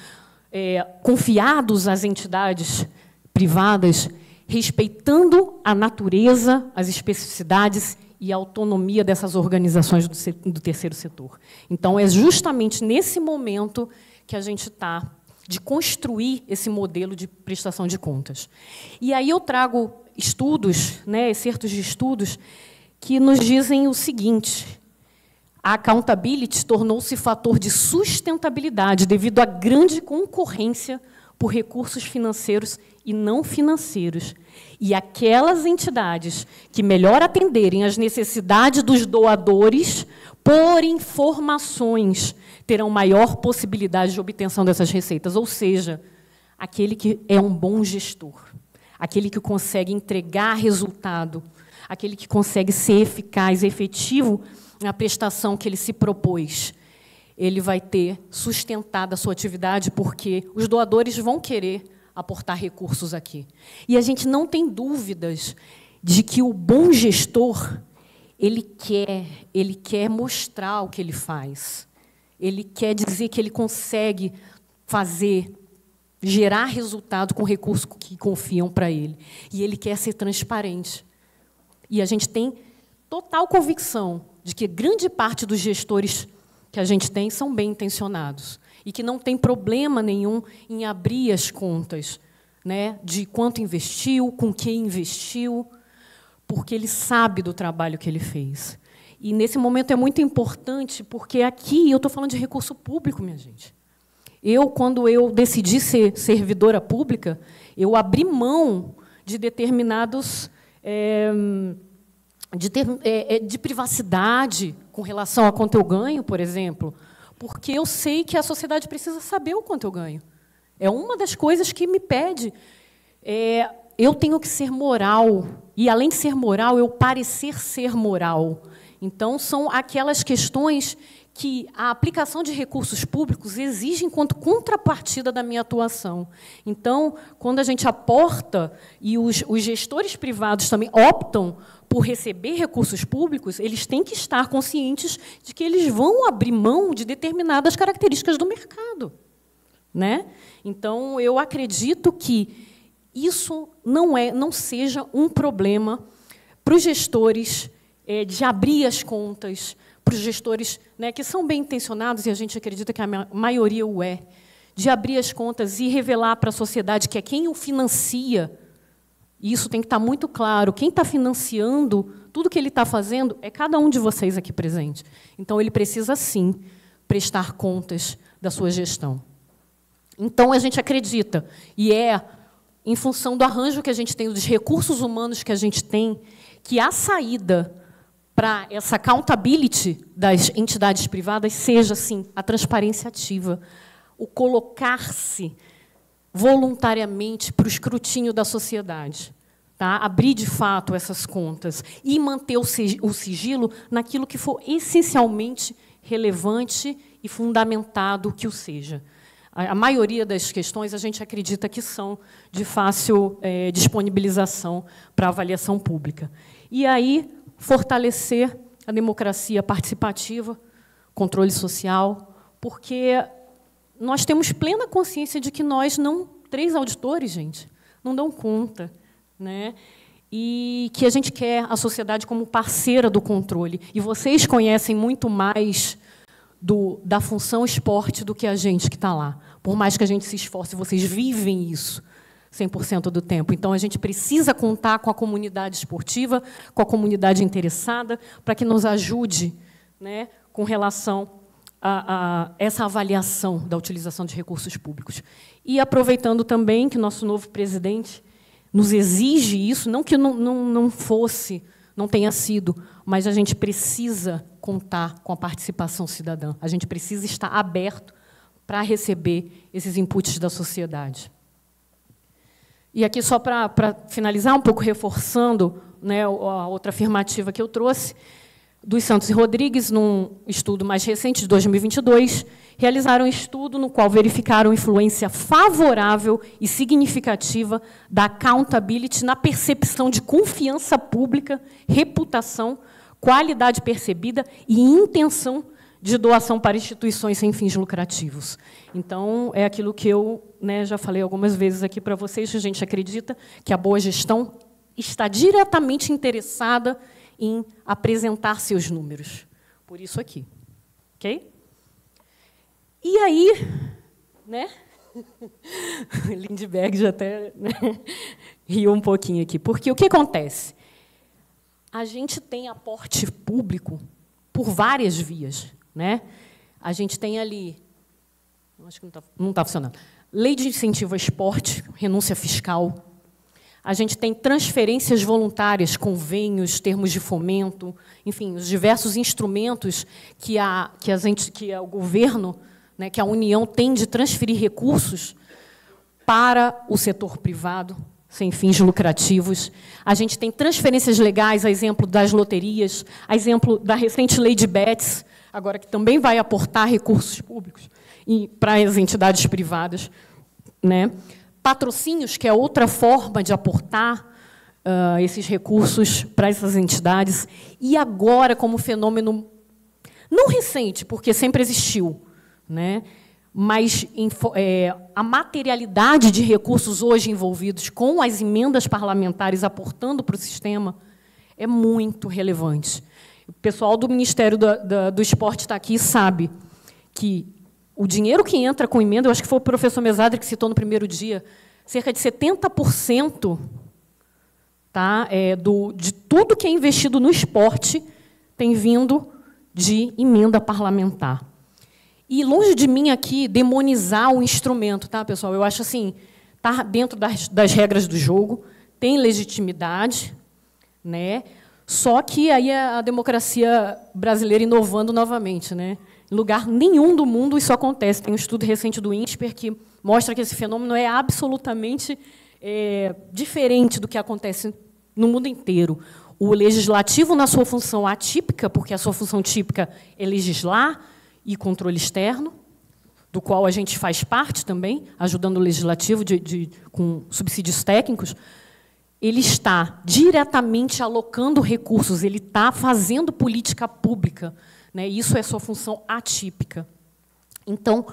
confiados às entidades privadas, respeitando a natureza, as especificidades e a autonomia dessas organizações do terceiro setor. Então, é justamente nesse momento que a gente está de construir esse modelo de prestação de contas. E aí eu trago estudos, né, excertos de estudos, que nos dizem o seguinte: a accountability tornou-se fator de sustentabilidade devido à grande concorrência por recursos financeiros e não financeiros. E aquelas entidades que melhor atenderem às necessidades dos doadores, por informações, terão maior possibilidade de obtenção dessas receitas. Ou seja, aquele que é um bom gestor, aquele que consegue entregar resultado, aquele que consegue ser eficaz, efetivo na prestação que ele se propôs, ele vai ter sustentado a sua atividade, porque os doadores vão querer aportar recursos aqui. E a gente não tem dúvidas de que o bom gestor, ele quer mostrar o que ele faz. Ele quer dizer que ele consegue gerar resultado com recursos que confiam para ele. E ele quer ser transparente. E a gente tem total convicção de que grande parte dos gestores que a gente tem são bem intencionados e que não tem problema nenhum em abrir as contas, né, de quanto investiu, com quem investiu, porque ele sabe do trabalho que ele fez. E, nesse momento, é muito importante, porque aqui eu estou falando de recurso público, minha gente. Quando eu decidi ser servidora pública, eu abri mão de determinados de privacidade com relação a quanto eu ganho, por exemplo, porque eu sei que a sociedade precisa saber o quanto eu ganho. É uma das coisas que me pede. Eu tenho que ser moral, e, além de ser moral, eu parecer ser moral. Então, são aquelas questões que a aplicação de recursos públicos exige enquanto contrapartida da minha atuação. Então, quando a gente aporta e os gestores privados também optam por receber recursos públicos, eles têm que estar conscientes de que eles vão abrir mão de determinadas características do mercado, né? Então, eu acredito que isso não seja um problema para os gestores de abrir as contas, para os gestores, né, que são bem intencionados, e a gente acredita que a maioria o é, de abrir as contas e revelar para a sociedade que é quem o financia, e isso tem que estar muito claro, quem está financiando tudo que ele está fazendo é cada um de vocês aqui presente. Então, ele precisa, sim, prestar contas da sua gestão. Então, a gente acredita, e em função do arranjo que a gente tem, dos recursos humanos que a gente tem, que a saída para essa accountability das entidades privadas seja, sim, a transparência ativa, o colocar-se voluntariamente para o escrutínio da sociedade, tá? Abrir, de fato, essas contas e manter o sigilo naquilo que for essencialmente relevante e fundamentado que o seja. A maioria das questões a gente acredita que são de fácil disponibilização para avaliação pública. E aí, fortalecer a democracia participativa, controle social, porque nós temos plena consciência de que nós não... 3 auditores, gente, não dão conta, né? E que a gente quer a sociedade como parceira do controle. E vocês conhecem muito mais da função esporte do que a gente que está lá. Por mais que a gente se esforce, vocês vivem isso 100% do tempo. Então, a gente precisa contar com a comunidade esportiva, com a comunidade interessada, para que nos ajude, né, com relação a essa avaliação da utilização de recursos públicos. E aproveitando também que nosso novo presidente nos exige isso, não que não fosse, não tenha sido, mas a gente precisa contar com a participação cidadã. A gente precisa estar aberto para receber esses inputs da sociedade. E aqui, só para finalizar, um pouco reforçando, né, a outra afirmativa que eu trouxe, dos Santos e Rodrigues, num estudo mais recente, de 2022, realizaram um estudo no qual verificaram influência favorável e significativa da accountability na percepção de confiança pública, reputação, qualidade percebida e intenção de doação para instituições sem fins lucrativos. Então, é aquilo que eu, né, já falei algumas vezes aqui para vocês, a gente acredita que a boa gestão está diretamente interessada em apresentar seus números. Por isso aqui. Ok? E aí, né? Lindbergh já até, né, riu um pouquinho aqui. Porque o que acontece? A gente tem aporte público por várias vias, né? A gente tem ali, acho que não está funcionando, lei de incentivo ao esporte, renúncia fiscal. A gente tem transferências voluntárias, convênios, termos de fomento, enfim, os diversos instrumentos que o governo, né, que a União tem de transferir recursos para o setor privado, sem fins lucrativos. A gente tem transferências legais, a exemplo das loterias, a exemplo da recente lei de bets, agora que também vai aportar recursos públicos para as entidades privadas, né? Patrocínios, que é outra forma de aportar esses recursos para essas entidades. E agora, como fenômeno não recente, porque sempre existiu, né? Mas a materialidade de recursos hoje envolvidos com as emendas parlamentares aportando para o sistema é muito relevante. O pessoal do Ministério do Esporte está aqui e sabe que o dinheiro que entra com emenda, eu acho que foi o professor Mesadri que citou no primeiro dia, cerca de 70%, tá, de tudo que é investido no esporte tem vindo de emenda parlamentar. E longe de mim aqui demonizar o instrumento, tá, pessoal? Eu acho assim, está dentro das regras do jogo, tem legitimidade, né? Só que aí a democracia brasileira inovando novamente, né? Em lugar nenhum do mundo isso acontece. Tem um estudo recente do INSPER que mostra que esse fenômeno é absolutamente diferente do que acontece no mundo inteiro. O legislativo, na sua função atípica, porque a sua função típica é legislar, e controle externo, do qual a gente faz parte também, ajudando o Legislativo com subsídios técnicos, ele está diretamente alocando recursos, ele está fazendo política pública, né? Isso é sua função atípica. Então,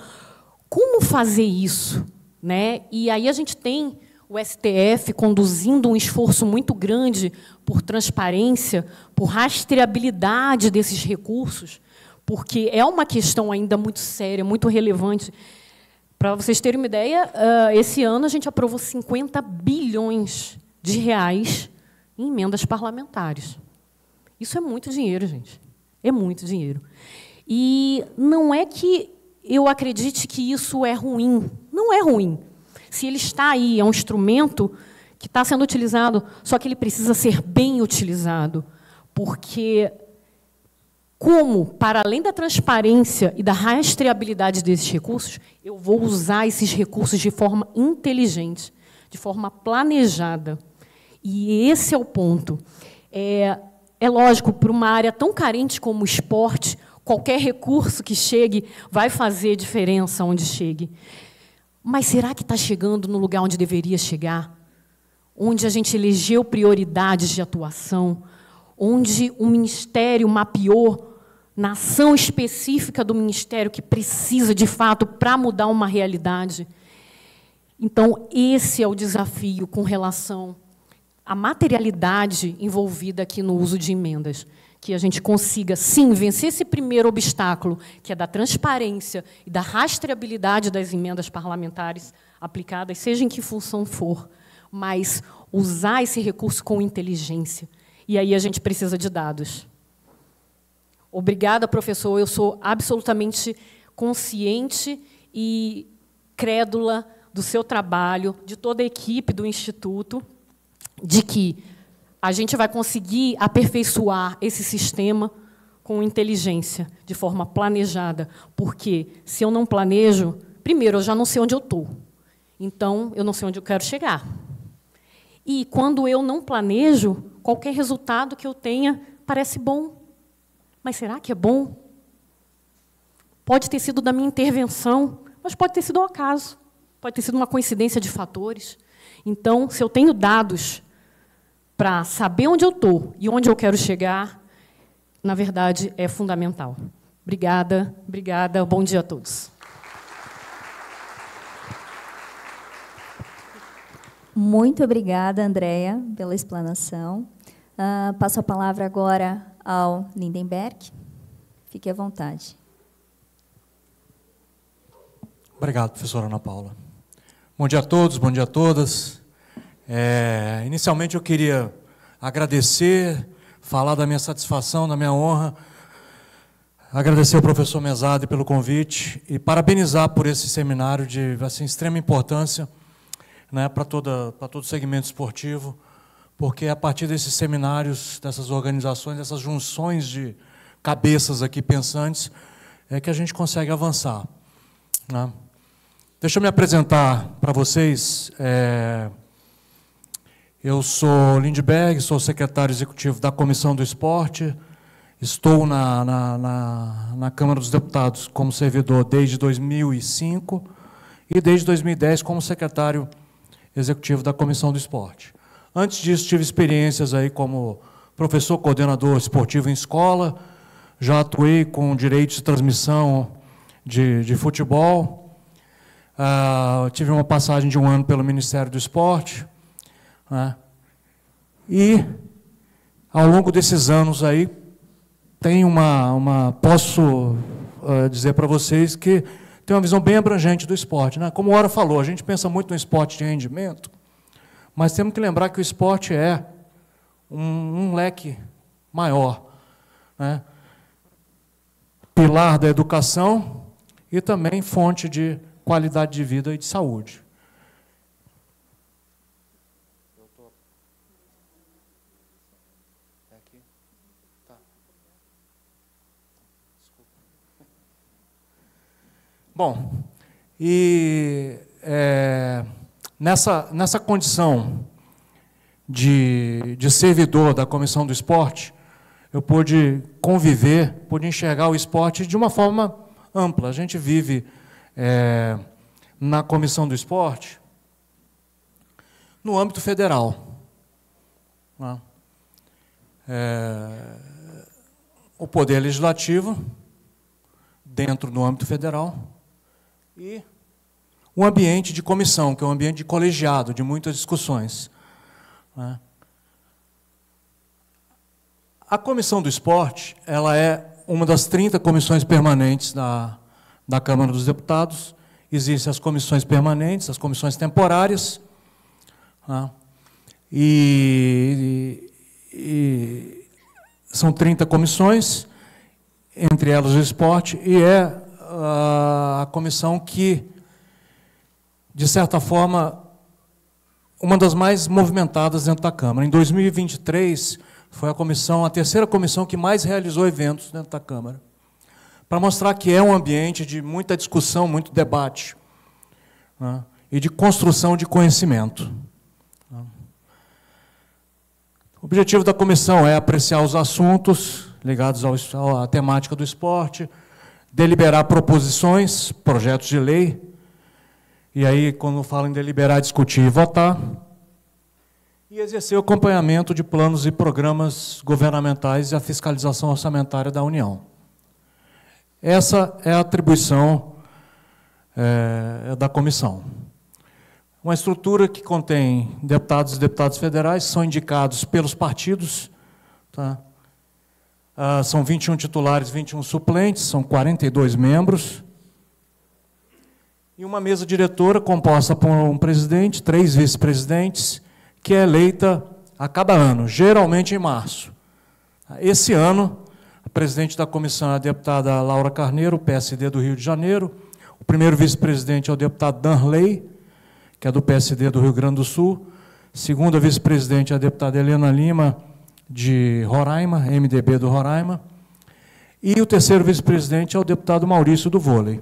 como fazer isso, né? E aí a gente tem o STF conduzindo um esforço muito grande por transparência, por rastreabilidade desses recursos, porque é uma questão ainda muito séria, muito relevante. Para vocês terem uma ideia, esse ano a gente aprovou 50 bilhões de reais em emendas parlamentares. Isso é muito dinheiro, gente. É muito dinheiro. E não é que eu acredite que isso é ruim. Não é ruim. Se ele está aí, é um instrumento que está sendo utilizado, só que ele precisa ser bem utilizado, porque como, para além da transparência e da rastreabilidade desses recursos, eu vou usar esses recursos de forma inteligente, de forma planejada. E esse é o ponto. É lógico, para uma área tão carente como o esporte, qualquer recurso que chegue vai fazer diferença onde chegue. Mas será que está chegando no lugar onde deveria chegar? Onde a gente elegeu prioridades de atuação, onde o Ministério mapeou na ação específica do Ministério que precisa, de fato, para mudar uma realidade. Então, esse é o desafio com relação à materialidade envolvida aqui no uso de emendas. Que a gente consiga, sim, vencer esse primeiro obstáculo, que é da transparência e da rastreabilidade das emendas parlamentares aplicadas, seja em que função for, mas usar esse recurso com inteligência. E aí a gente precisa de dados. Obrigada, professor. Eu sou absolutamente consciente e crédula do seu trabalho, de toda a equipe do Instituto, de que a gente vai conseguir aperfeiçoar esse sistema com inteligência, de forma planejada. Porque, se eu não planejo, primeiro, eu já não sei onde eu estou. Então, eu não sei onde eu quero chegar. E, quando eu não planejo, qualquer resultado que eu tenha parece bom. Mas será que é bom? Pode ter sido da minha intervenção, mas pode ter sido ao acaso. Pode ter sido uma coincidência de fatores. Então, se eu tenho dados para saber onde eu estou e onde eu quero chegar, na verdade, é fundamental. Obrigada, obrigada. Bom dia a todos. Muito obrigada, Andréia, pela explanação. Passo a palavra agora ao Lindenberg. Fique à vontade. Obrigado, professora Ana Paula. Bom dia a todos, bom dia a todas. Inicialmente, eu queria agradecer, falar da minha satisfação, da minha honra, agradecer ao professor Mesade pelo convite e parabenizar por esse seminário de extrema importância, né, para todo o segmento esportivo, porque é a partir desses seminários, dessas organizações, dessas junções de cabeças aqui pensantes, é que a gente consegue avançar, né? Deixa eu me apresentar para vocês. Eu sou Lindenberg, sou secretário executivo da Comissão do Esporte, estou na Câmara dos Deputados como servidor desde 2005 e desde 2010 como secretário executivo da Comissão do Esporte. Antes disso, tive experiências aí como professor coordenador esportivo em escola, já atuei com direitos de transmissão de futebol, tive uma passagem de 1 ano pelo Ministério do Esporte, né? E, ao longo desses anos aí, posso dizer para vocês que tem uma visão bem abrangente do esporte, né? Como o Ora falou, a gente pensa muito no esporte de rendimento, mas temos que lembrar que o esporte é um leque maior, né? Pilar da educação e também fonte de qualidade de vida e de saúde. Bom, e nessa condição de servidor da Comissão do Esporte, eu pude conviver, pude enxergar o esporte de uma forma ampla. A gente vive na Comissão do Esporte no âmbito federal. Né? O Poder Legislativo, dentro do âmbito federal, e o ambiente de comissão, que é um ambiente de colegiado, de muitas discussões. Né? A Comissão do Esporte, ela é uma das 30 comissões permanentes da Câmara dos Deputados. Existem as comissões permanentes, as comissões temporárias, né? E são 30 comissões, entre elas o esporte, e é a comissão que, de certa forma, uma das mais movimentadas dentro da Câmara. Em 2023, foi a terceira comissão que mais realizou eventos dentro da Câmara, para mostrar que é um ambiente de muita discussão, muito debate, né, e de construção de conhecimento. O objetivo da comissão é apreciar os assuntos ligados à temática do esporte, deliberar proposições, projetos de lei, e aí, quando falo em deliberar, discutir e votar, e exercer o acompanhamento de planos e programas governamentais e a fiscalização orçamentária da União. Essa é a atribuição da comissão. Uma estrutura que contém deputados e deputadas federais, são indicados pelos partidos, tá? São 21 titulares, 21 suplentes, são 42 membros, e uma mesa diretora composta por um presidente, 3 vice-presidentes, que é eleita a cada ano, geralmente em março. Esse ano, a presidente da comissão é a deputada Laura Carneiro, PSD do Rio de Janeiro. O primeiro vice-presidente é o deputado Danley, que é do PSD do Rio Grande do Sul. Segunda vice-presidente é a deputada Helena Lima, de Roraima, MDB do Roraima. E o terceiro vice-presidente é o deputado Maurício do Vôlei.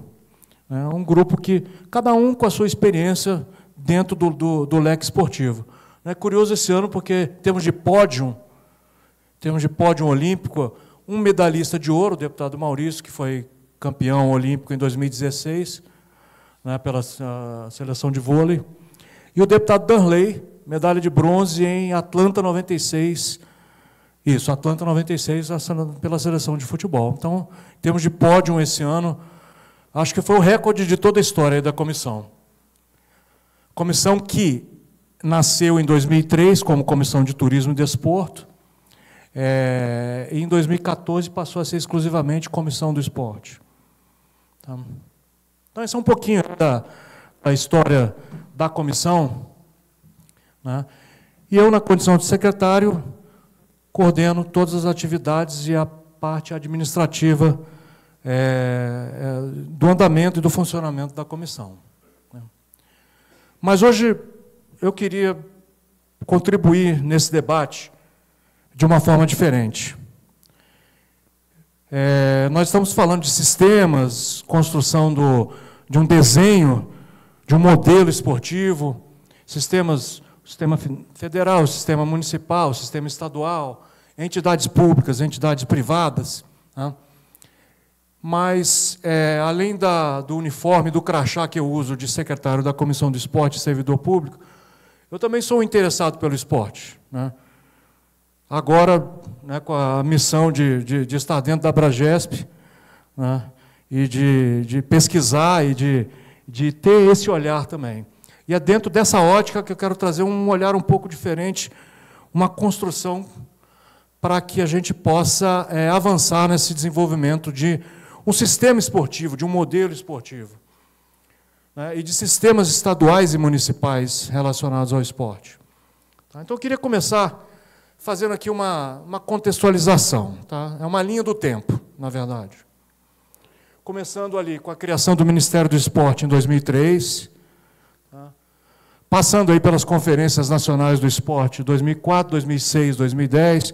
É um grupo que, cada um com a sua experiência dentro do leque esportivo. É curioso esse ano porque temos de pódio olímpico, um medalhista de ouro, o deputado Maurício, que foi campeão olímpico em 2016, né, pela seleção de vôlei, e o deputado Danley, medalha de bronze em Atlanta 96, isso, Atlanta 96, pela seleção de futebol. Então, em termos de pódio esse ano, acho que foi o recorde de toda a história da comissão. Comissão que nasceu em 2003 como Comissão de Turismo e Desporto, e em 2014 passou a ser exclusivamente Comissão do Esporte. Tá? Então, esse é um pouquinho da história da comissão, né? E eu, na condição de secretário, coordeno todas as atividades e a parte administrativa do andamento e do funcionamento da comissão. Né? Mas hoje eu queria contribuir nesse debate de uma forma diferente. Nós estamos falando de sistemas, construção de um desenho, de um modelo esportivo, sistema federal, sistema municipal, sistema estadual, entidades públicas, entidades privadas. Né? Mas, além do uniforme, do crachá que eu uso de secretário da Comissão do Esporte e Servidor Público, eu também sou interessado pelo esporte. Né? Agora, né, com a missão de estar dentro da Abragesp, né, e de pesquisar e de ter esse olhar também. E é dentro dessa ótica que eu quero trazer um olhar um pouco diferente, uma construção para que a gente possa avançar nesse desenvolvimento de um sistema esportivo, de um modelo esportivo, né, e de sistemas estaduais e municipais relacionados ao esporte. Tá? Então, eu queria começar fazendo aqui uma contextualização. Tá? É uma linha do tempo, na verdade. Começando ali com a criação do Ministério do Esporte em 2003, tá? Passando aí pelas conferências nacionais do esporte 2004, 2006, 2010.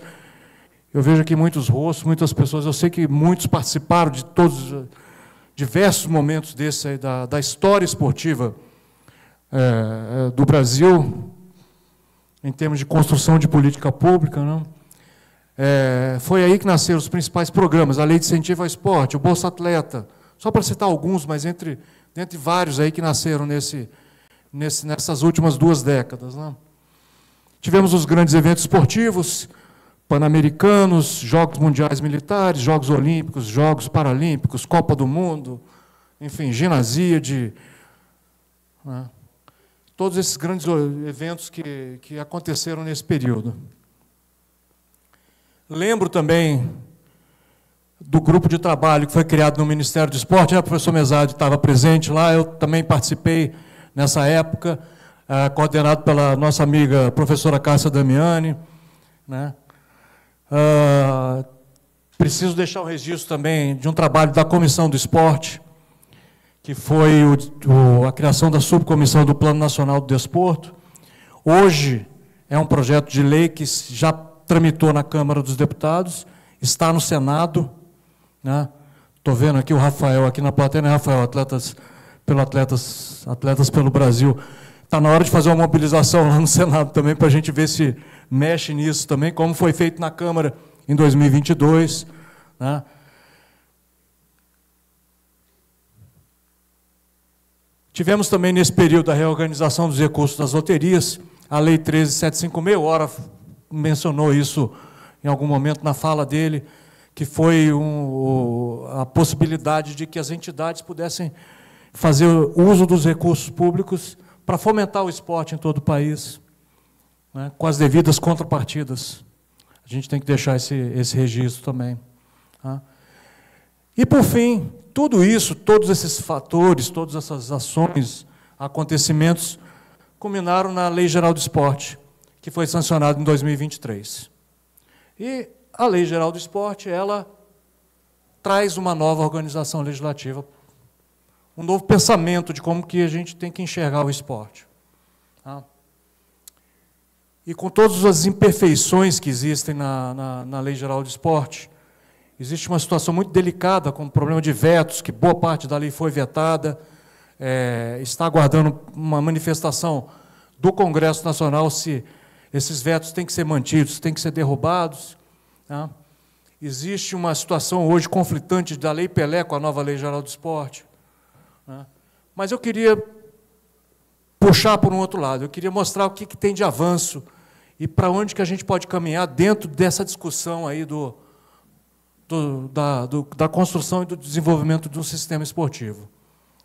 Eu vejo aqui muitos rostos, muitas pessoas, eu sei que muitos participaram de todos os diversos momentos desse aí, da história esportiva do Brasil, em termos de construção de política pública. Não? Foi aí que nasceram os principais programas, a Lei de Incentivo ao Esporte, o Bolsa Atleta, só para citar alguns, mas dentre vários aí que nasceram nessas últimas 2 décadas. Né? Tivemos os grandes eventos esportivos, Pan-Americanos, Jogos Mundiais Militares, Jogos Olímpicos, Jogos Paralímpicos, Copa do Mundo, enfim, Ginasíade, né? Todos esses grandes eventos que aconteceram nesse período. Lembro também do grupo de trabalho que foi criado no Ministério do Esporte, o professor Mesade estava presente lá, eu também participei nessa época, coordenado pela nossa amiga professora Cássia Damiani, né? Preciso deixar um registro também de um trabalho da Comissão do Esporte, que foi a criação da subcomissão do Plano Nacional do Desporto. Hoje é um projeto de lei que já tramitou na Câmara dos Deputados, está no Senado. Estou vendo aqui o Rafael, aqui na plateia, né, Rafael? Atletas pelo Brasil. Está na hora de fazer uma mobilização lá no Senado também, para a gente ver se mexe nisso também, como foi feito na Câmara em 2022. Né? Tivemos também, nesse período, a reorganização dos recursos das loterias, a Lei 13.756, o Ora mencionou isso em algum momento na fala dele, que foi a possibilidade de que as entidades pudessem fazer uso dos recursos públicos para fomentar o esporte em todo o país, né, com as devidas contrapartidas. A gente tem que deixar esse registro também. Tá? E, por fim, tudo isso, todos esses fatores, todas essas ações, acontecimentos, culminaram na Lei Geral do Esporte, que foi sancionada em 2023. E a Lei Geral do Esporte, ela traz uma nova organização legislativa, um novo pensamento de como que a gente tem que enxergar o esporte. Tá? E com todas as imperfeições que existem na Lei Geral do Esporte, existe uma situação muito delicada, com o problema de vetos, que boa parte da lei foi vetada, está aguardando uma manifestação do Congresso Nacional se esses vetos têm que ser mantidos, têm que ser derrubados. Tá? Existe uma situação hoje conflitante da Lei Pelé com a nova Lei Geral do Esporte. Tá? Mas eu queria puxar por um outro lado, eu queria mostrar o que tem de avanço e para onde que a gente pode caminhar dentro dessa discussão aí da construção e do desenvolvimento de um sistema esportivo.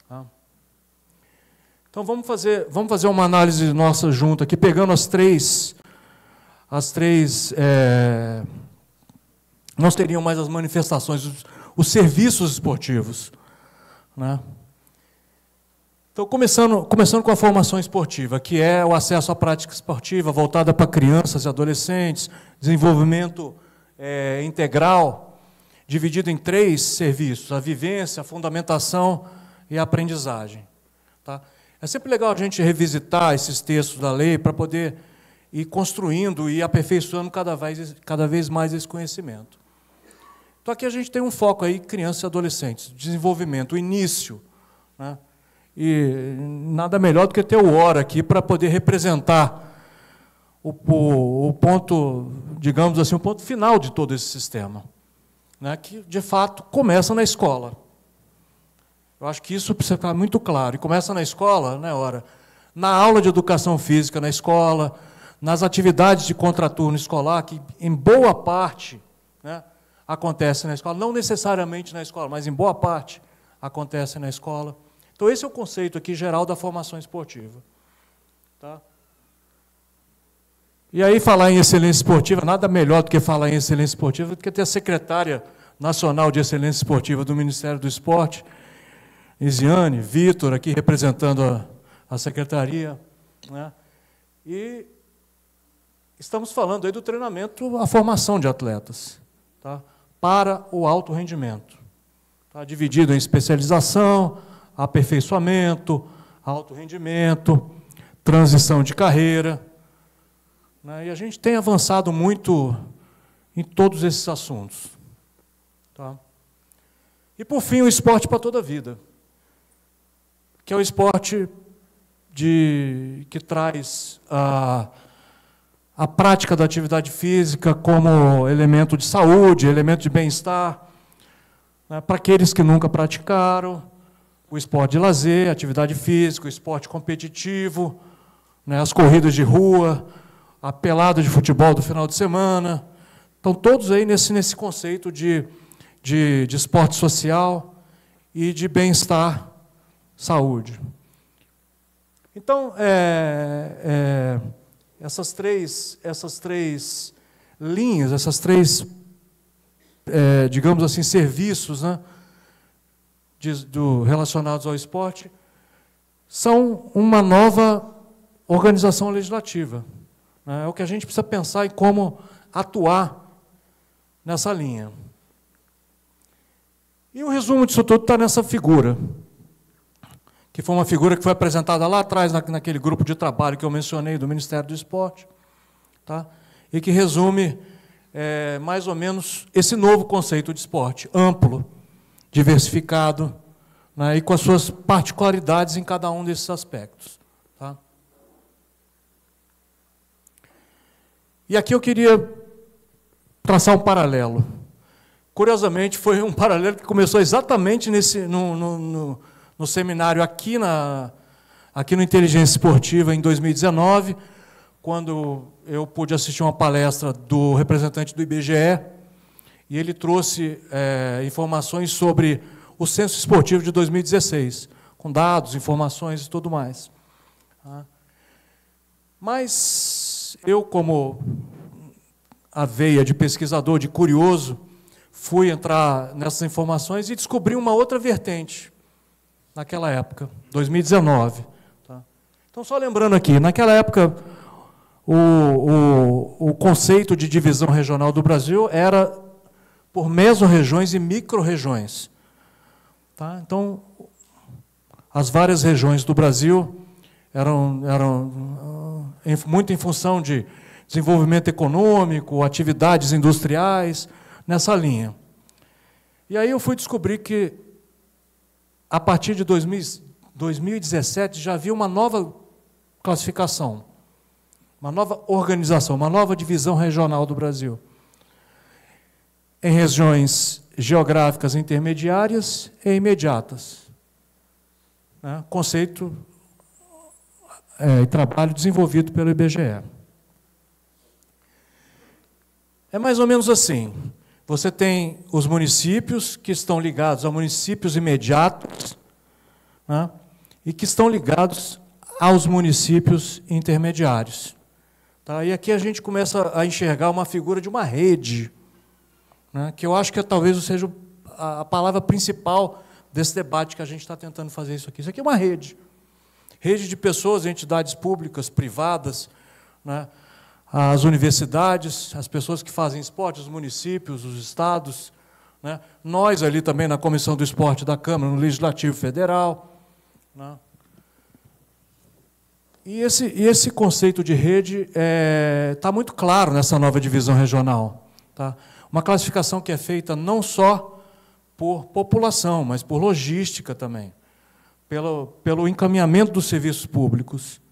Tá? Então, vamos fazer uma análise nossa junto aqui, pegando as três nós teríamos mais as manifestações, os serviços esportivos. Né? Então, começando com a formação esportiva, que é o acesso à prática esportiva voltada para crianças e adolescentes, desenvolvimento integral, dividido em 3 serviços: a vivência, a fundamentação e a aprendizagem. Tá? É sempre legal a gente revisitar esses textos da lei para poder ir construindo e aperfeiçoando cada vez mais esse conhecimento. Então, aqui a gente tem um foco aí, crianças e adolescentes, desenvolvimento, o início. Né? E nada melhor do que ter o Ora aqui para poder representar o ponto, digamos assim, o ponto final de todo esse sistema, né, que, de fato, começa na escola. Eu acho que isso precisa ficar muito claro. E começa na escola, né, Ora, na aula de educação física na escola, nas atividades de contraturno escolar, que, em boa parte, né, acontecem na escola, não necessariamente na escola, mas, em boa parte, acontecem na escola. Então, esse é o conceito aqui geral da formação esportiva. Tá? E aí, falar em excelência esportiva, nada melhor do que falar em excelência esportiva do que ter a secretária nacional de excelência esportiva do Ministério do Esporte, Isiane, Vitor, aqui representando a secretaria. Né? E estamos falando aí do treinamento, a formação de atletas, tá? Para o alto rendimento. Tá? Dividido em especialização, aperfeiçoamento, alto rendimento, transição de carreira. Né? E a gente tem avançado muito em todos esses assuntos. Tá? E, por fim, o esporte para toda a vida, que é o esporte que traz a prática da atividade física como elemento de saúde, elemento de bem-estar, né, para aqueles que nunca praticaram, o esporte de lazer, atividade física, o esporte competitivo, né, as corridas de rua, a pelada de futebol do final de semana. Estão todos aí nesse conceito de esporte social e de bem-estar, saúde. Então, essas três linhas, essas três, digamos assim, serviços, né, relacionados ao esporte, são uma nova organização legislativa. Né? É o que a gente precisa pensar em como atuar nessa linha. E o resumo disso tudo está nessa figura, que foi uma figura que foi apresentada lá atrás, naquele grupo de trabalho que eu mencionei, do Ministério do Esporte, tá? E que resume mais ou menos esse novo conceito de esporte, amplo, diversificado, né, e com as suas particularidades em cada um desses aspectos. Tá? E aqui eu queria traçar um paralelo. Curiosamente, foi um paralelo que começou exatamente no seminário aqui no Inteligência Esportiva, em 2019, quando eu pude assistir uma palestra do representante do IBGE, e ele trouxe informações sobre o censo esportivo de 2016, com dados, informações e tudo mais. Mas eu, como a veia de pesquisador, de curioso, fui entrar nessas informações e descobri uma outra vertente naquela época, 2019. Tá? Então, só lembrando aqui, naquela época, o conceito de divisão regional do Brasil era por mesorregiões e micro-regiões. Tá? Então, as várias regiões do Brasil eram muito em função de desenvolvimento econômico, atividades industriais, nessa linha. E aí eu fui descobrir que, a partir de 2017, já havia uma nova classificação, uma nova organização, uma nova divisão regional do Brasil, em regiões geográficas intermediárias e imediatas. Né? Conceito e trabalho desenvolvido pelo IBGE. É mais ou menos assim. Você tem os municípios que estão ligados a municípios imediatos, né, e que estão ligados aos municípios intermediários. Tá? E aqui a gente começa a enxergar uma figura de uma rede, né, que eu acho que talvez seja a palavra principal desse debate que a gente está tentando fazer isso aqui. Isso aqui é uma rede. Rede de pessoas, entidades públicas, privadas, né, as universidades, as pessoas que fazem esporte, os municípios, os estados, né? Nós ali também na Comissão do Esporte da Câmara, no Legislativo Federal. Né? E esse conceito de rede está muito claro nessa nova divisão regional. Tá? Uma classificação que é feita não só por população, mas por logística também, pelo encaminhamento dos serviços públicos.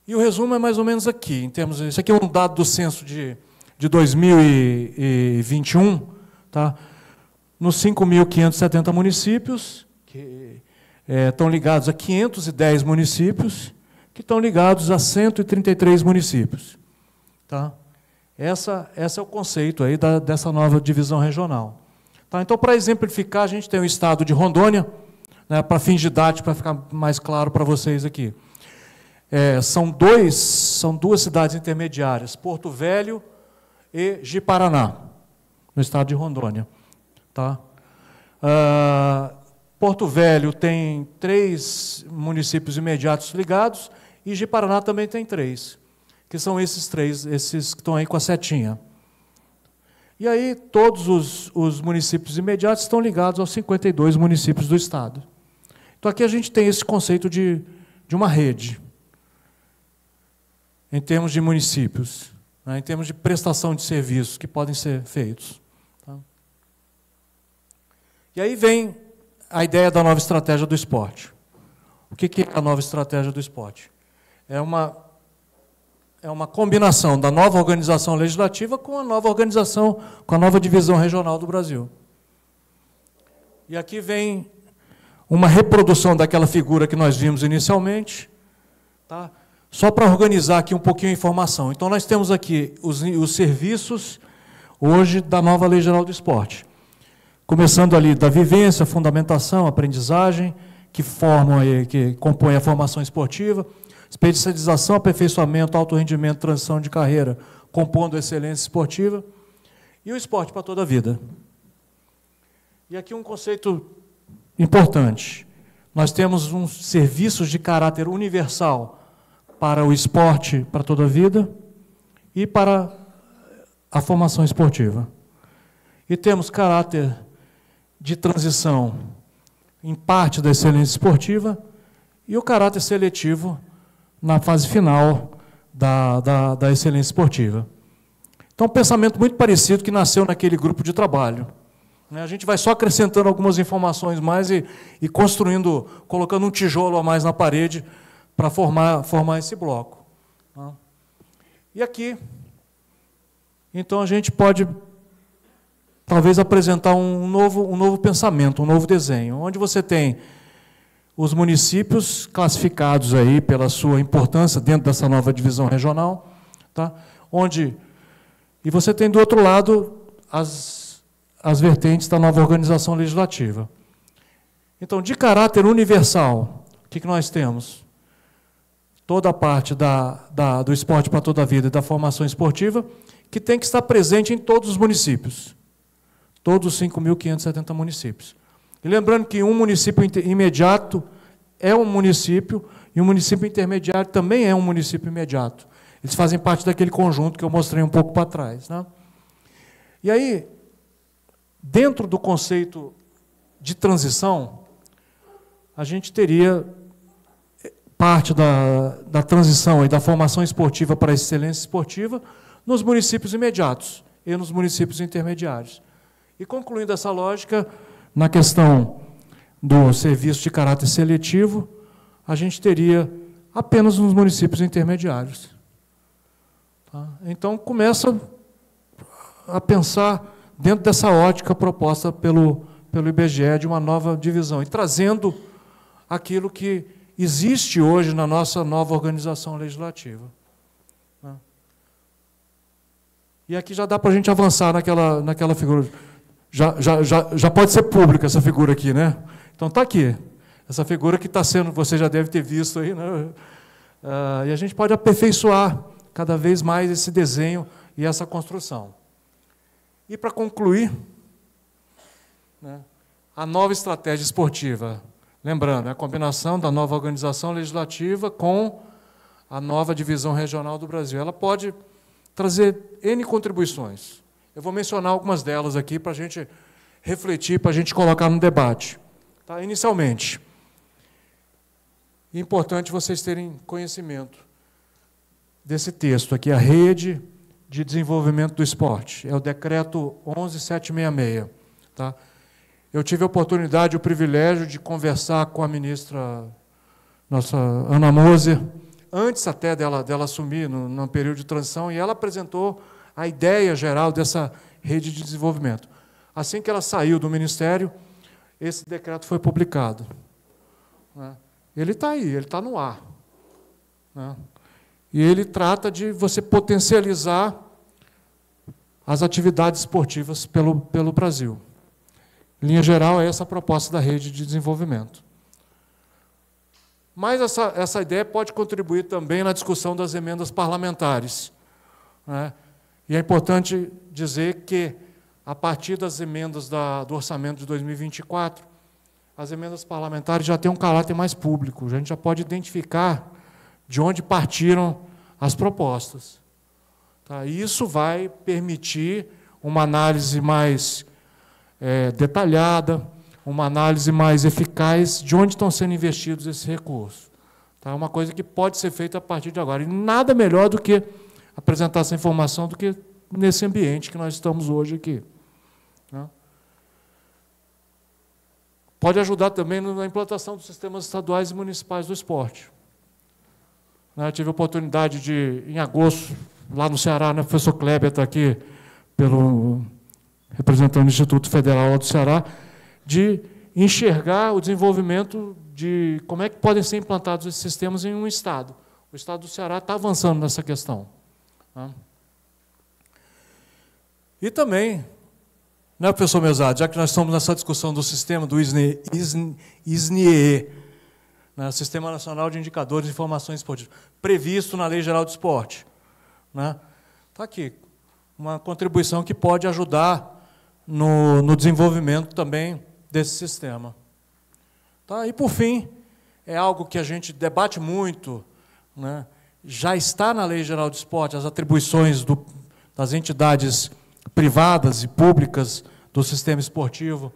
E o resumo é mais ou menos aqui, em termos. Isso aqui é um dado do censo de 2021, tá? Nos 5.570 municípios, que estão ligados a 510 municípios, que estão ligados a 133 municípios. Tá? Esse é o conceito aí dessa nova divisão regional. Tá? Então, para exemplificar, a gente tem o estado de Rondônia, né, para fins didáticos, para ficar mais claro para vocês aqui. São duas cidades intermediárias, Porto Velho e Ji-Paraná, no estado de Rondônia. Tá? Porto Velho tem 3 municípios imediatos ligados e Ji-Paraná também tem 3, que são esses 3, esses que estão aí com a setinha. E aí todos os municípios imediatos estão ligados aos 52 municípios do estado. Então aqui a gente tem esse conceito de uma rede, em termos de municípios, né, em termos de prestação de serviços que podem ser feitos. Tá? E aí vem a ideia da nova estratégia do esporte. O que é a nova estratégia do esporte? É uma combinação da nova organização legislativa com a nova organização, com a nova divisão regional do Brasil. E aqui vem uma reprodução daquela figura que nós vimos inicialmente, tá? Só para organizar aqui um pouquinho a informação. Então, nós temos aqui os serviços, hoje, da nova Lei Geral do Esporte. Começando ali da vivência, fundamentação, aprendizagem, que compõem a formação esportiva, especialização, aperfeiçoamento, alto rendimento, transição de carreira, compondo a excelência esportiva, e o esporte para toda a vida. E aqui um conceito importante. Nós temos uns serviços de caráter universal para o esporte para toda a vida e para a formação esportiva. E temos caráter de transição em parte da excelência esportiva e o caráter seletivo na fase final da excelência esportiva. Então, um pensamento muito parecido que nasceu naquele grupo de trabalho. A gente vai só acrescentando algumas informações mais e construindo, colocando um tijolo a mais na parede para formar esse bloco. E aqui, então, a gente pode, talvez, apresentar um novo pensamento, um novo desenho, onde você tem os municípios classificados aí pela sua importância dentro dessa nova divisão regional, tá? E você tem, do outro lado, as vertentes da nova organização legislativa. Então, de caráter universal, o que nós temos? Toda a parte do esporte para toda a vida e da formação esportiva, que tem que estar presente em todos os municípios, todos os 5.570 municípios. E lembrando que um município imediato é um município, e um município intermediário também é um município imediato. Eles fazem parte daquele conjunto que eu mostrei um pouco para trás, né? E aí, dentro do conceito de transição, a gente teria parte da transição e da formação esportiva para a excelência esportiva nos municípios imediatos e nos municípios intermediários. E concluindo essa lógica, na questão do serviço de caráter seletivo, a gente teria apenas nos municípios intermediários. Tá? Então, começa a pensar dentro dessa ótica proposta pelo IBGE de uma nova divisão, e trazendo aquilo que existe hoje na nossa nova organização legislativa. E aqui já dá para a gente avançar naquela figura. Já pode ser pública essa figura aqui, né? Então está aqui. Essa figura que está sendo, você já deve ter visto aí, né? E a gente pode aperfeiçoar cada vez mais esse desenho e essa construção. E para concluir, né, a nova estratégia esportiva. Lembrando, é a combinação da nova organização legislativa com a nova divisão regional do Brasil. Ela pode trazer N contribuições. Eu vou mencionar algumas delas aqui para a gente refletir, para a gente colocar no debate. Tá? Inicialmente, é importante vocês terem conhecimento desse texto aqui, a Rede de Desenvolvimento do Esporte. É o decreto 11.766. Tá? Eu tive a oportunidade, o privilégio de conversar com a ministra, nossa Ana Moser, antes até dela assumir, no período de transição, e ela apresentou a ideia geral dessa rede de desenvolvimento. Assim que ela saiu do Ministério, esse decreto foi publicado. Ele está aí, ele está no ar. E ele trata de você potencializar as atividades esportivas pelo Brasil. Em linha geral, é essa a proposta da rede de desenvolvimento. Mas essa ideia pode contribuir também na discussão das emendas parlamentares. E é importante dizer que, a partir das emendas do orçamento de 2024, as emendas parlamentares já têm um caráter mais público. A gente já pode identificar de onde partiram as propostas. Tá? E isso vai permitir uma análise mais detalhada, uma análise mais eficaz de onde estão sendo investidos esses recursos. Tá? É uma coisa que pode ser feita a partir de agora. E nada melhor do que apresentar essa informação do que nesse ambiente que nós estamos hoje aqui. Né? Pode ajudar também na implantação dos sistemas estaduais e municipais do esporte. Eu tive a oportunidade de, em agosto, lá no Ceará, né, o professor Kleber está aqui, representando o Instituto Federal lá do Ceará, de enxergar o desenvolvimento de como é que podem ser implantados esses sistemas em um Estado. O Estado do Ceará está avançando nessa questão. Tá? E também, né, professor Mesado, já que nós estamos nessa discussão do sistema do SNIE, né, Sistema Nacional de Indicadores de Informações Esportivas, previsto na Lei Geral do Esporte. Né? Está aqui, uma contribuição que pode ajudar no desenvolvimento também desse sistema. Tá? E, por fim, é algo que a gente debate muito, né? Já está na Lei Geral do Esporte as atribuições das entidades privadas e públicas do sistema esportivo,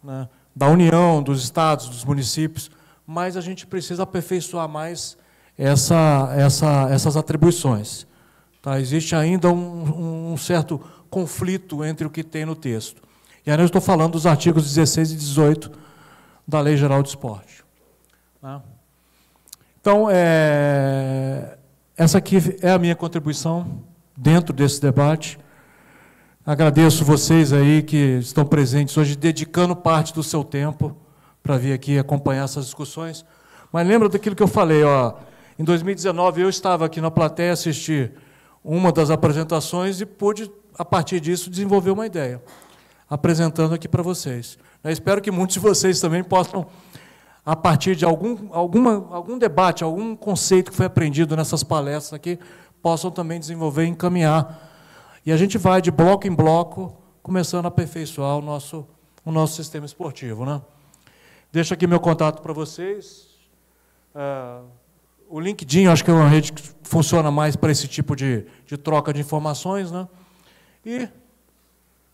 né? Da União, dos estados, dos municípios, mas a gente precisa aperfeiçoar mais essas atribuições. Tá? Existe ainda um certo conflito entre o que tem no texto. E aí eu estou falando dos artigos 16 e 18 da Lei Geral do Esporte. Tá? Então, essa aqui é a minha contribuição dentro desse debate. Agradeço vocês aí que estão presentes hoje, dedicando parte do seu tempo para vir aqui acompanhar essas discussões. Mas lembra daquilo que eu falei, ó, em 2019 eu estava aqui na plateia, assisti uma das apresentações e pude, a partir disso, desenvolver uma ideia, apresentando aqui para vocês. Eu espero que muitos de vocês também possam, a partir de algum debate, algum conceito que foi aprendido nessas palestras aqui, possam também desenvolver e encaminhar. E a gente vai, de bloco em bloco, começando a aperfeiçoar o nosso sistema esportivo. Né? Deixo aqui meu contato para vocês. O LinkedIn, acho que é uma rede que funciona mais para esse tipo de troca de informações. Né? E,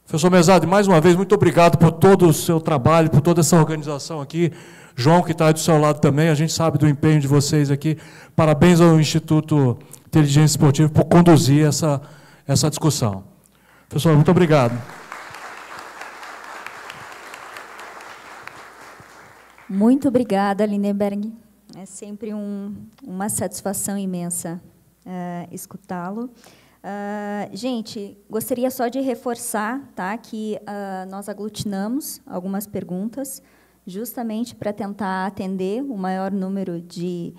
professor Mesado, mais uma vez, muito obrigado por todo o seu trabalho, por toda essa organização aqui. João, que está do seu lado também, a gente sabe do empenho de vocês aqui. Parabéns ao Instituto Inteligência Esportiva por conduzir essa discussão. Professor, muito obrigado. Muito obrigada, Lindenberg. É sempre uma satisfação imensa escutá-lo. Gente, gostaria só de reforçar, tá, que nós aglutinamos algumas perguntas, justamente para tentar atender o maior número de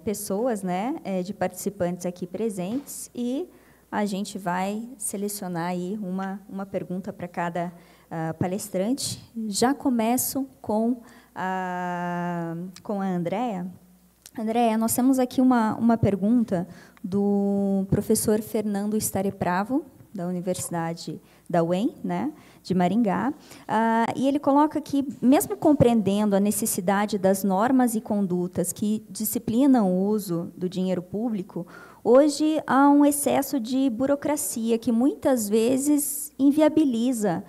pessoas, né, de participantes aqui presentes, e a gente vai selecionar aí uma pergunta para cada palestrante. Já começo com a Andréa. Andréa, nós temos aqui uma pergunta do professor Fernando Starepravo, da Universidade da UEM, né, de Maringá, e ele coloca que, mesmo compreendendo a necessidade das normas e condutas que disciplinam o uso do dinheiro público, hoje há um excesso de burocracia que muitas vezes inviabiliza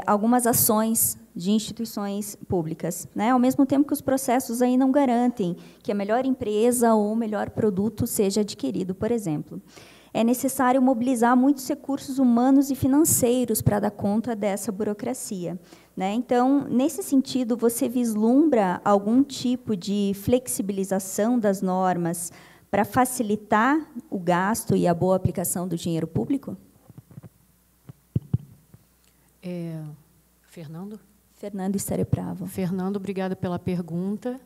algumas ações de instituições públicas, né? Ao mesmo tempo que os processos aí não garantem que a melhor empresa ou o melhor produto seja adquirido, por exemplo. É necessário mobilizar muitos recursos humanos e financeiros para dar conta dessa burocracia, né? Então, nesse sentido, você vislumbra algum tipo de flexibilização das normas para facilitar o gasto e a boa aplicação do dinheiro público? Fernando? Fernando Starepravo. Fernando, obrigada pela pergunta.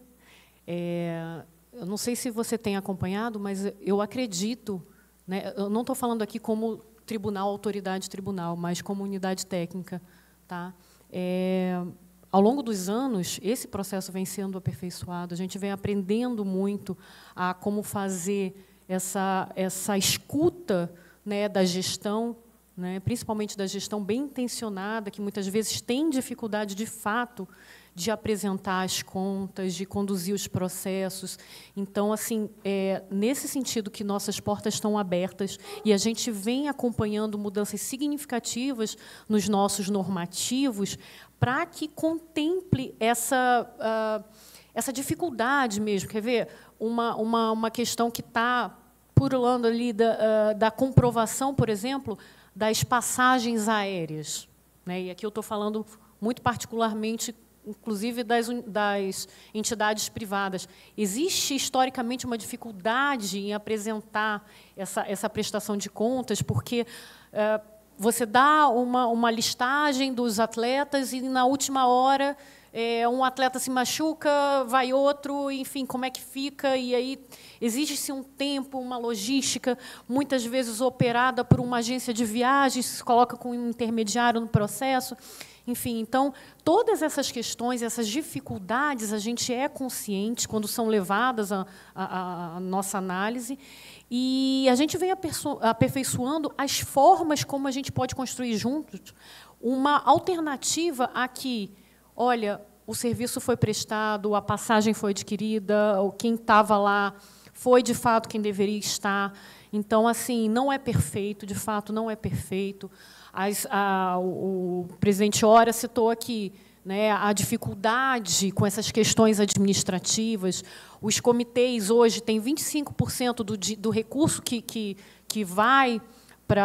Eu não sei se você tem acompanhado, mas eu acredito, né, eu não estou falando aqui como tribunal, autoridade tribunal, mas como unidade técnica. Tá? Ao longo dos anos, esse processo vem sendo aperfeiçoado, a gente vem aprendendo muito a como fazer essa escuta, né, da gestão, né, principalmente da gestão bem intencionada, que muitas vezes tem dificuldade, de fato, de apresentar as contas, de conduzir os processos. Então, assim, nesse sentido que nossas portas estão abertas e a gente vem acompanhando mudanças significativas nos nossos normativos para que contemple essa dificuldade mesmo. Quer ver? Uma questão que está pululando ali da comprovação, por exemplo, das passagens aéreas, né? E aqui eu estou falando muito particularmente, inclusive, das entidades privadas. Existe, historicamente, uma dificuldade em apresentar essa prestação de contas, porque você dá uma listagem dos atletas e, na última hora, um atleta se machuca, vai outro, enfim, como é que fica? E aí exige-se um tempo, uma logística, muitas vezes operada por uma agência de viagens, se coloca com um intermediário no processo. Enfim, então, todas essas questões, essas dificuldades, a gente é consciente quando são levadas à nossa análise, e a gente vem aperfeiçoando as formas como a gente pode construir juntos uma alternativa a que, olha, o serviço foi prestado, a passagem foi adquirida, quem estava lá foi, de fato, quem deveria estar. Então, assim, não é perfeito, de fato, não é perfeito. O presidente Ora citou aqui, né, a dificuldade com essas questões administrativas. Os comitês hoje têm 25% do recurso que vai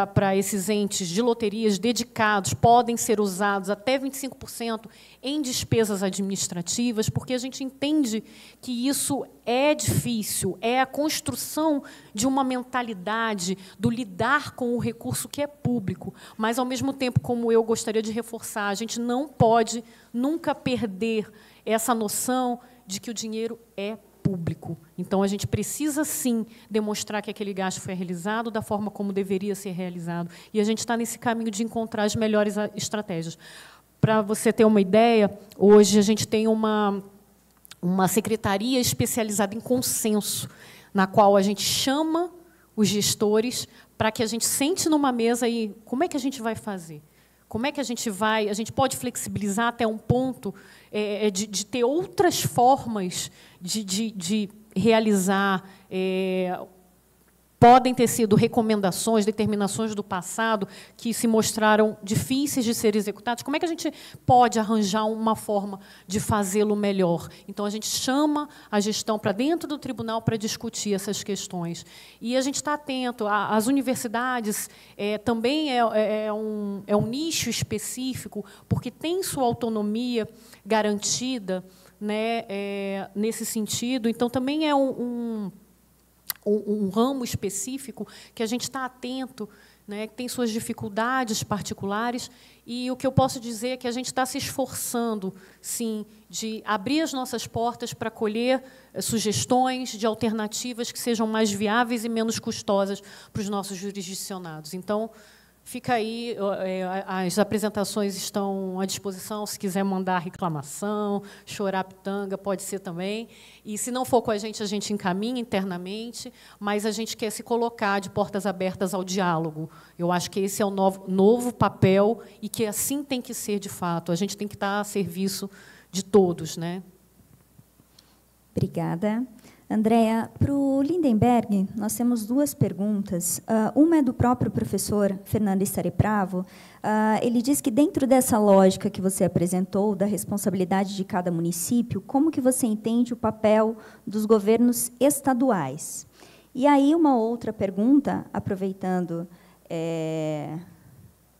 para esses entes de loterias dedicados, podem ser usados até 25% em despesas administrativas, porque a gente entende que isso é difícil, é a construção de uma mentalidade do lidar com o recurso que é público, mas, ao mesmo tempo, como eu gostaria de reforçar, a gente não pode nunca perder essa noção de que o dinheiro é público. Então, a gente precisa, sim, demonstrar que aquele gasto foi realizado da forma como deveria ser realizado. E a gente está nesse caminho de encontrar as melhores estratégias. Para você ter uma ideia, hoje a gente tem uma secretaria especializada em consenso, na qual a gente chama os gestores para que a gente sente numa mesa e como é que a gente vai fazer? Como é que a gente vai... A gente pode flexibilizar até um ponto de ter outras formas de realizar... Podem ter sido recomendações, determinações do passado que se mostraram difíceis de ser executadas. Como é que a gente pode arranjar uma forma de fazê-lo melhor? Então, a gente chama a gestão para dentro do tribunal para discutir essas questões. E a gente está atento. As universidades também é um nicho específico, porque tem sua autonomia garantida, né, nesse sentido. Então, também é um ramo específico que a gente está atento, né, que tem suas dificuldades particulares, e o que eu posso dizer é que a gente está se esforçando, sim, de abrir as nossas portas para acolher sugestões de alternativas que sejam mais viáveis e menos custosas para os nossos jurisdicionados. Então, fica aí, as apresentações estão à disposição, se quiser mandar reclamação, chorar pitanga, pode ser também. E, se não for com a gente encaminha internamente, mas a gente quer se colocar de portas abertas ao diálogo. Eu acho que esse é o novo papel e que assim tem que ser, de fato. A gente tem que estar a serviço de todos, né? Obrigada. Andréa, para o Lindenberg, nós temos duas perguntas. Uma é do próprio professor Fernando Starepravo. Ele diz que, dentro dessa lógica que você apresentou, da responsabilidade de cada município, como que você entende o papel dos governos estaduais? E aí, uma outra pergunta, aproveitando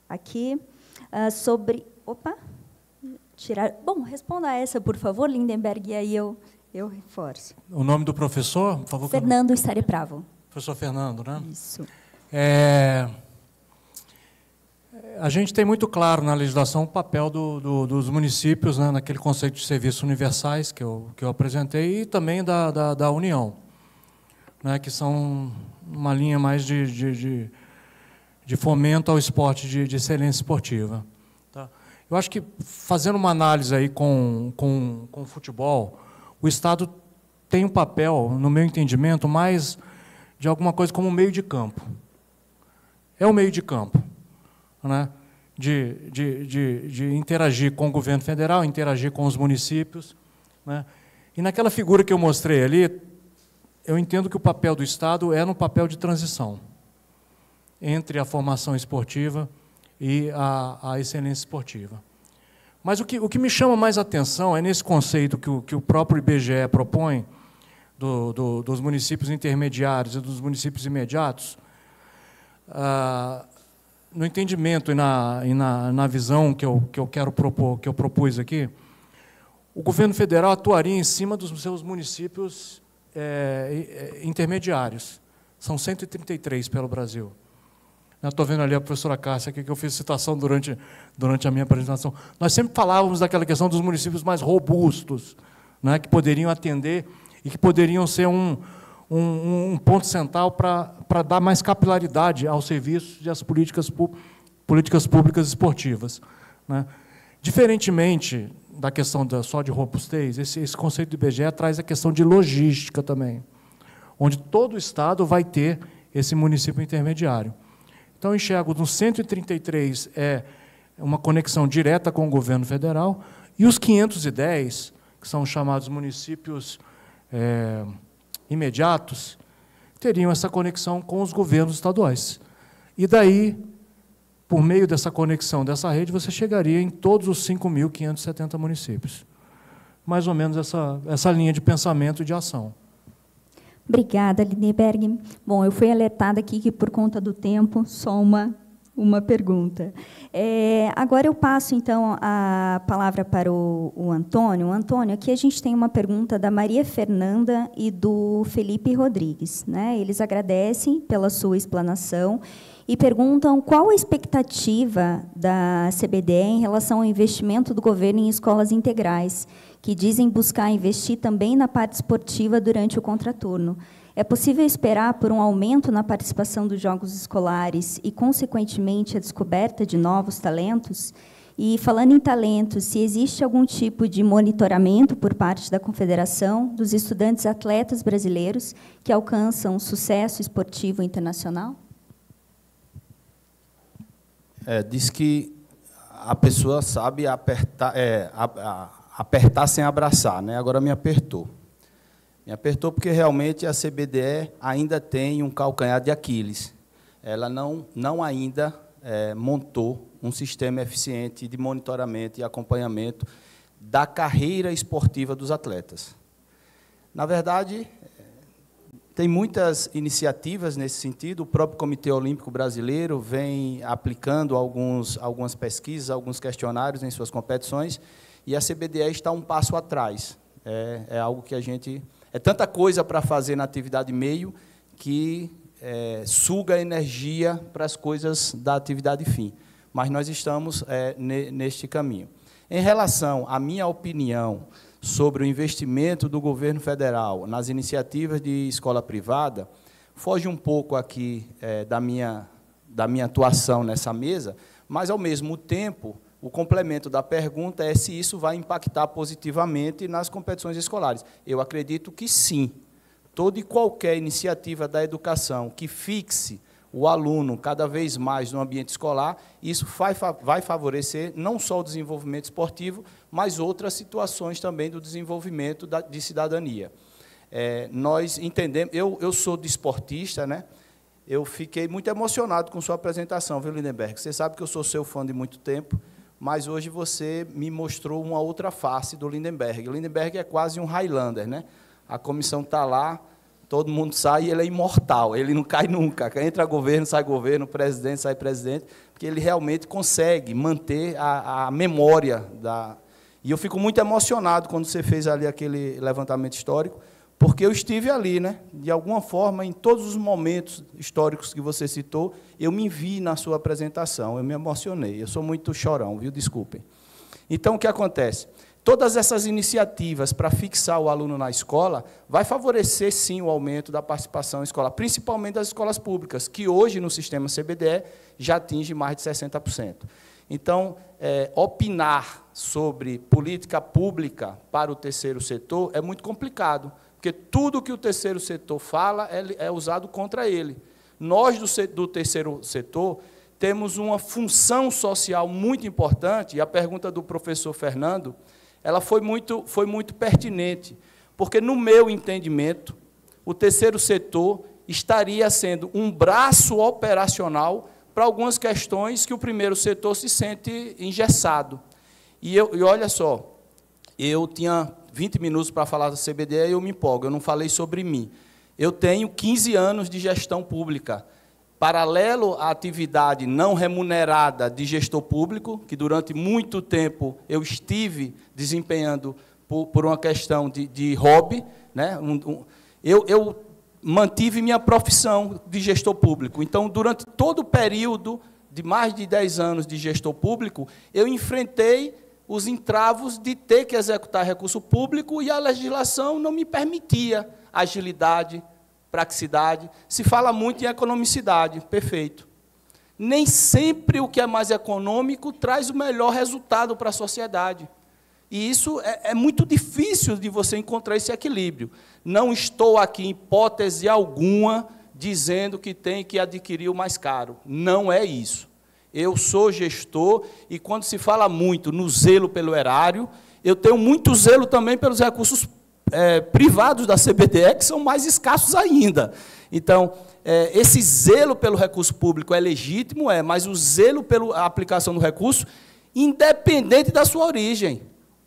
aqui, sobre... Opa! Bom, responda a essa, por favor, Lindenberg, e aí eu reforço. O nome do professor, por favor? Fernando Starepravo. Professor Fernando, né? Isso. A gente tem muito claro na legislação o papel dos municípios, né, naquele conceito de serviços universais que eu apresentei, e também da União, né, que são uma linha mais de fomento ao esporte, de excelência esportiva. Tá? Eu acho que, fazendo uma análise aí com o futebol, o Estado tem um papel, no meu entendimento, mais de alguma coisa como um meio de campo. É o meio de campo, né? de interagir com o governo federal, interagir com os municípios. Né? E, naquela figura que eu mostrei ali, eu entendo que o papel do Estado é no papel de transição entre a formação esportiva e a excelência esportiva. Mas o que me chama mais atenção é nesse conceito que o próprio IBGE propõe, dos municípios intermediários e dos municípios imediatos, no entendimento e na visão que eu quero propor, que eu propus aqui, o governo federal atuaria em cima dos seus municípios intermediários. São 133 pelo Brasil. Estou vendo ali a professora Cássia, que eu fiz citação durante a minha apresentação. Nós sempre falávamos daquela questão dos municípios mais robustos, né, que poderiam atender e que poderiam ser um ponto central para dar mais capilaridade aos serviços e às políticas públicas esportivas, né. Diferentemente da questão só de robustez, esse conceito do IBGE traz a questão de logística também, onde todo o Estado vai ter esse município intermediário. Então, eu enxergo no 133 uma conexão direta com o governo federal, e os 510, que são chamados municípios imediatos, teriam essa conexão com os governos estaduais. E daí, por meio dessa conexão dessa rede, você chegaria em todos os 5.570 municípios. Mais ou menos essa linha de pensamento e de ação. Obrigada, Lindenberg. Bom, eu fui alertada aqui que, por conta do tempo, só uma pergunta. Agora eu passo, então, a palavra para o Antônio. Antônio, aqui a gente tem uma pergunta da Maria Fernanda e do Felipe Rodrigues, né? Eles agradecem pela sua explanação e perguntam qual a expectativa da CBDE em relação ao investimento do governo em escolas integrais, que dizem buscar investir também na parte esportiva durante o contraturno. É possível esperar por um aumento na participação dos jogos escolares e, consequentemente, a descoberta de novos talentos? E, falando em talentos, se existe algum tipo de monitoramento por parte da Confederação dos estudantes atletas brasileiros que alcançam sucesso esportivo internacional? Diz que a pessoa sabe apertar, apertar sem abraçar, né? Agora me apertou. Me apertou porque, realmente, a CBDE ainda tem um calcanhar de Aquiles. Ela não ainda montou um sistema eficiente de monitoramento e acompanhamento da carreira esportiva dos atletas. Na verdade, tem muitas iniciativas nesse sentido. O próprio Comitê Olímpico Brasileiro vem aplicando algumas pesquisas, alguns questionários em suas competições, e a CBDE está um passo atrás. É algo que a gente... É tanta coisa para fazer na atividade meio que suga energia para as coisas da atividade fim. Mas nós estamos neste caminho. Em relação à minha opinião sobre o investimento do governo federal nas iniciativas de escola privada, foge um pouco aqui da minha atuação nessa mesa, mas, ao mesmo tempo, o complemento da pergunta é se isso vai impactar positivamente nas competições escolares. Eu acredito que sim. Toda e qualquer iniciativa da educação que fixe o aluno cada vez mais no ambiente escolar, isso vai favorecer não só o desenvolvimento esportivo, mas outras situações também do desenvolvimento de cidadania. Nós entendemos, eu sou desportista, né? Eu fiquei muito emocionado com sua apresentação, viu, Lindenberg? Você sabe que eu sou seu fã de muito tempo, mas hoje você me mostrou uma outra face do Lindenberg. O Lindenberg é quase um Highlander, né? A comissão está lá, todo mundo sai e ele é imortal, ele não cai nunca. Entra governo, sai governo, presidente, sai presidente, porque ele realmente consegue manter a memória da... E eu fico muito emocionado quando você fez ali aquele levantamento histórico, porque eu estive ali, né? De alguma forma, em todos os momentos históricos que você citou, eu me vi na sua apresentação, eu me emocionei. Eu sou muito chorão, viu? Desculpem. Então, o que acontece? Todas essas iniciativas para fixar o aluno na escola vai favorecer, sim, o aumento da participação escolar, principalmente das escolas públicas, que hoje, no sistema CBDE, já atinge mais de 60%. Então, opinar sobre política pública para o terceiro setor é muito complicado, porque tudo que o terceiro setor fala é usado contra ele. Nós, do terceiro setor, temos uma função social muito importante, e a pergunta do professor Fernando, ela foi muito pertinente, porque, no meu entendimento, o terceiro setor estaria sendo um braço operacional para algumas questões que o primeiro setor se sente engessado. E olha só, eu tinha 20 minutos para falar da CBDE e eu me empolgo, eu não falei sobre mim. Eu tenho 15 anos de gestão pública, paralelo à atividade não remunerada de gestor público, que durante muito tempo eu estive desempenhando por uma questão de hobby, né? mantive minha profissão de gestor público. Então, durante todo o período de mais de 10 anos de gestor público, eu enfrentei os entravos de ter que executar recurso público e a legislação não me permitia agilidade, praticidade. Se fala muito em economicidade, perfeito. Nem sempre o que é mais econômico traz o melhor resultado para a sociedade. E isso é muito difícil de você encontrar esse equilíbrio. Não estou aqui, em hipótese alguma, dizendo que tem que adquirir o mais caro. Não é isso. Eu sou gestor e, quando se fala muito no zelo pelo erário, eu tenho muito zelo também pelos recursos privados da CBDE, que são mais escassos ainda. Então, esse zelo pelo recurso público é legítimo, mas o zelo pela aplicação do recurso, independente da sua origem.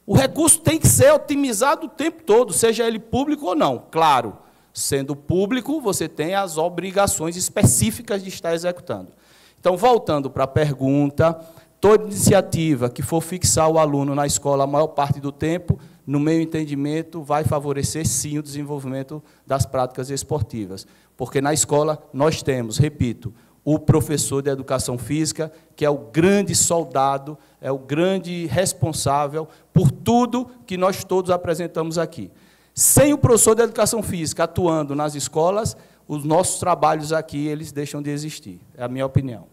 O recurso tem que ser otimizado o tempo todo, seja ele público ou não. Claro, sendo público, você tem as obrigações específicas de estar executando. Então, voltando para a pergunta, toda iniciativa que for fixar o aluno na escola a maior parte do tempo, no meu entendimento, vai favorecer, sim, o desenvolvimento das práticas esportivas. Porque na escola nós temos, repito, o professor de educação física, que é o grande soldado, é o grande responsável por tudo que nós todos apresentamos aqui. Sem o professor de educação física atuando nas escolas, os nossos trabalhos aqui, eles deixam de existir. É a minha opinião.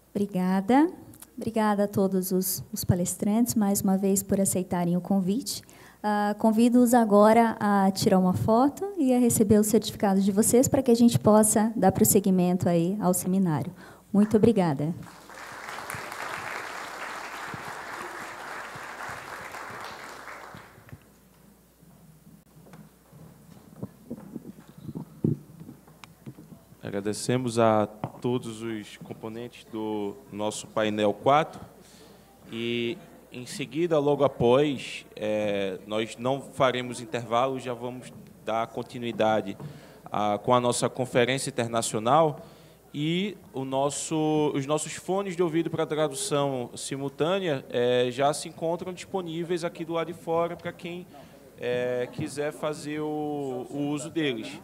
Obrigada. Obrigada a todos os palestrantes, mais uma vez, por aceitarem o convite. Convido-os agora a tirar uma foto e a receber o certificado de vocês para que a gente possa dar prosseguimento aí ao seminário. Muito obrigada. Agradecemos a todos os componentes do nosso painel 4 e, em seguida, logo após, nós não faremos intervalo, já vamos dar continuidade com a nossa conferência internacional e os nossos fones de ouvido para tradução simultânea já se encontram disponíveis aqui do lado de fora para quem quiser fazer o uso deles.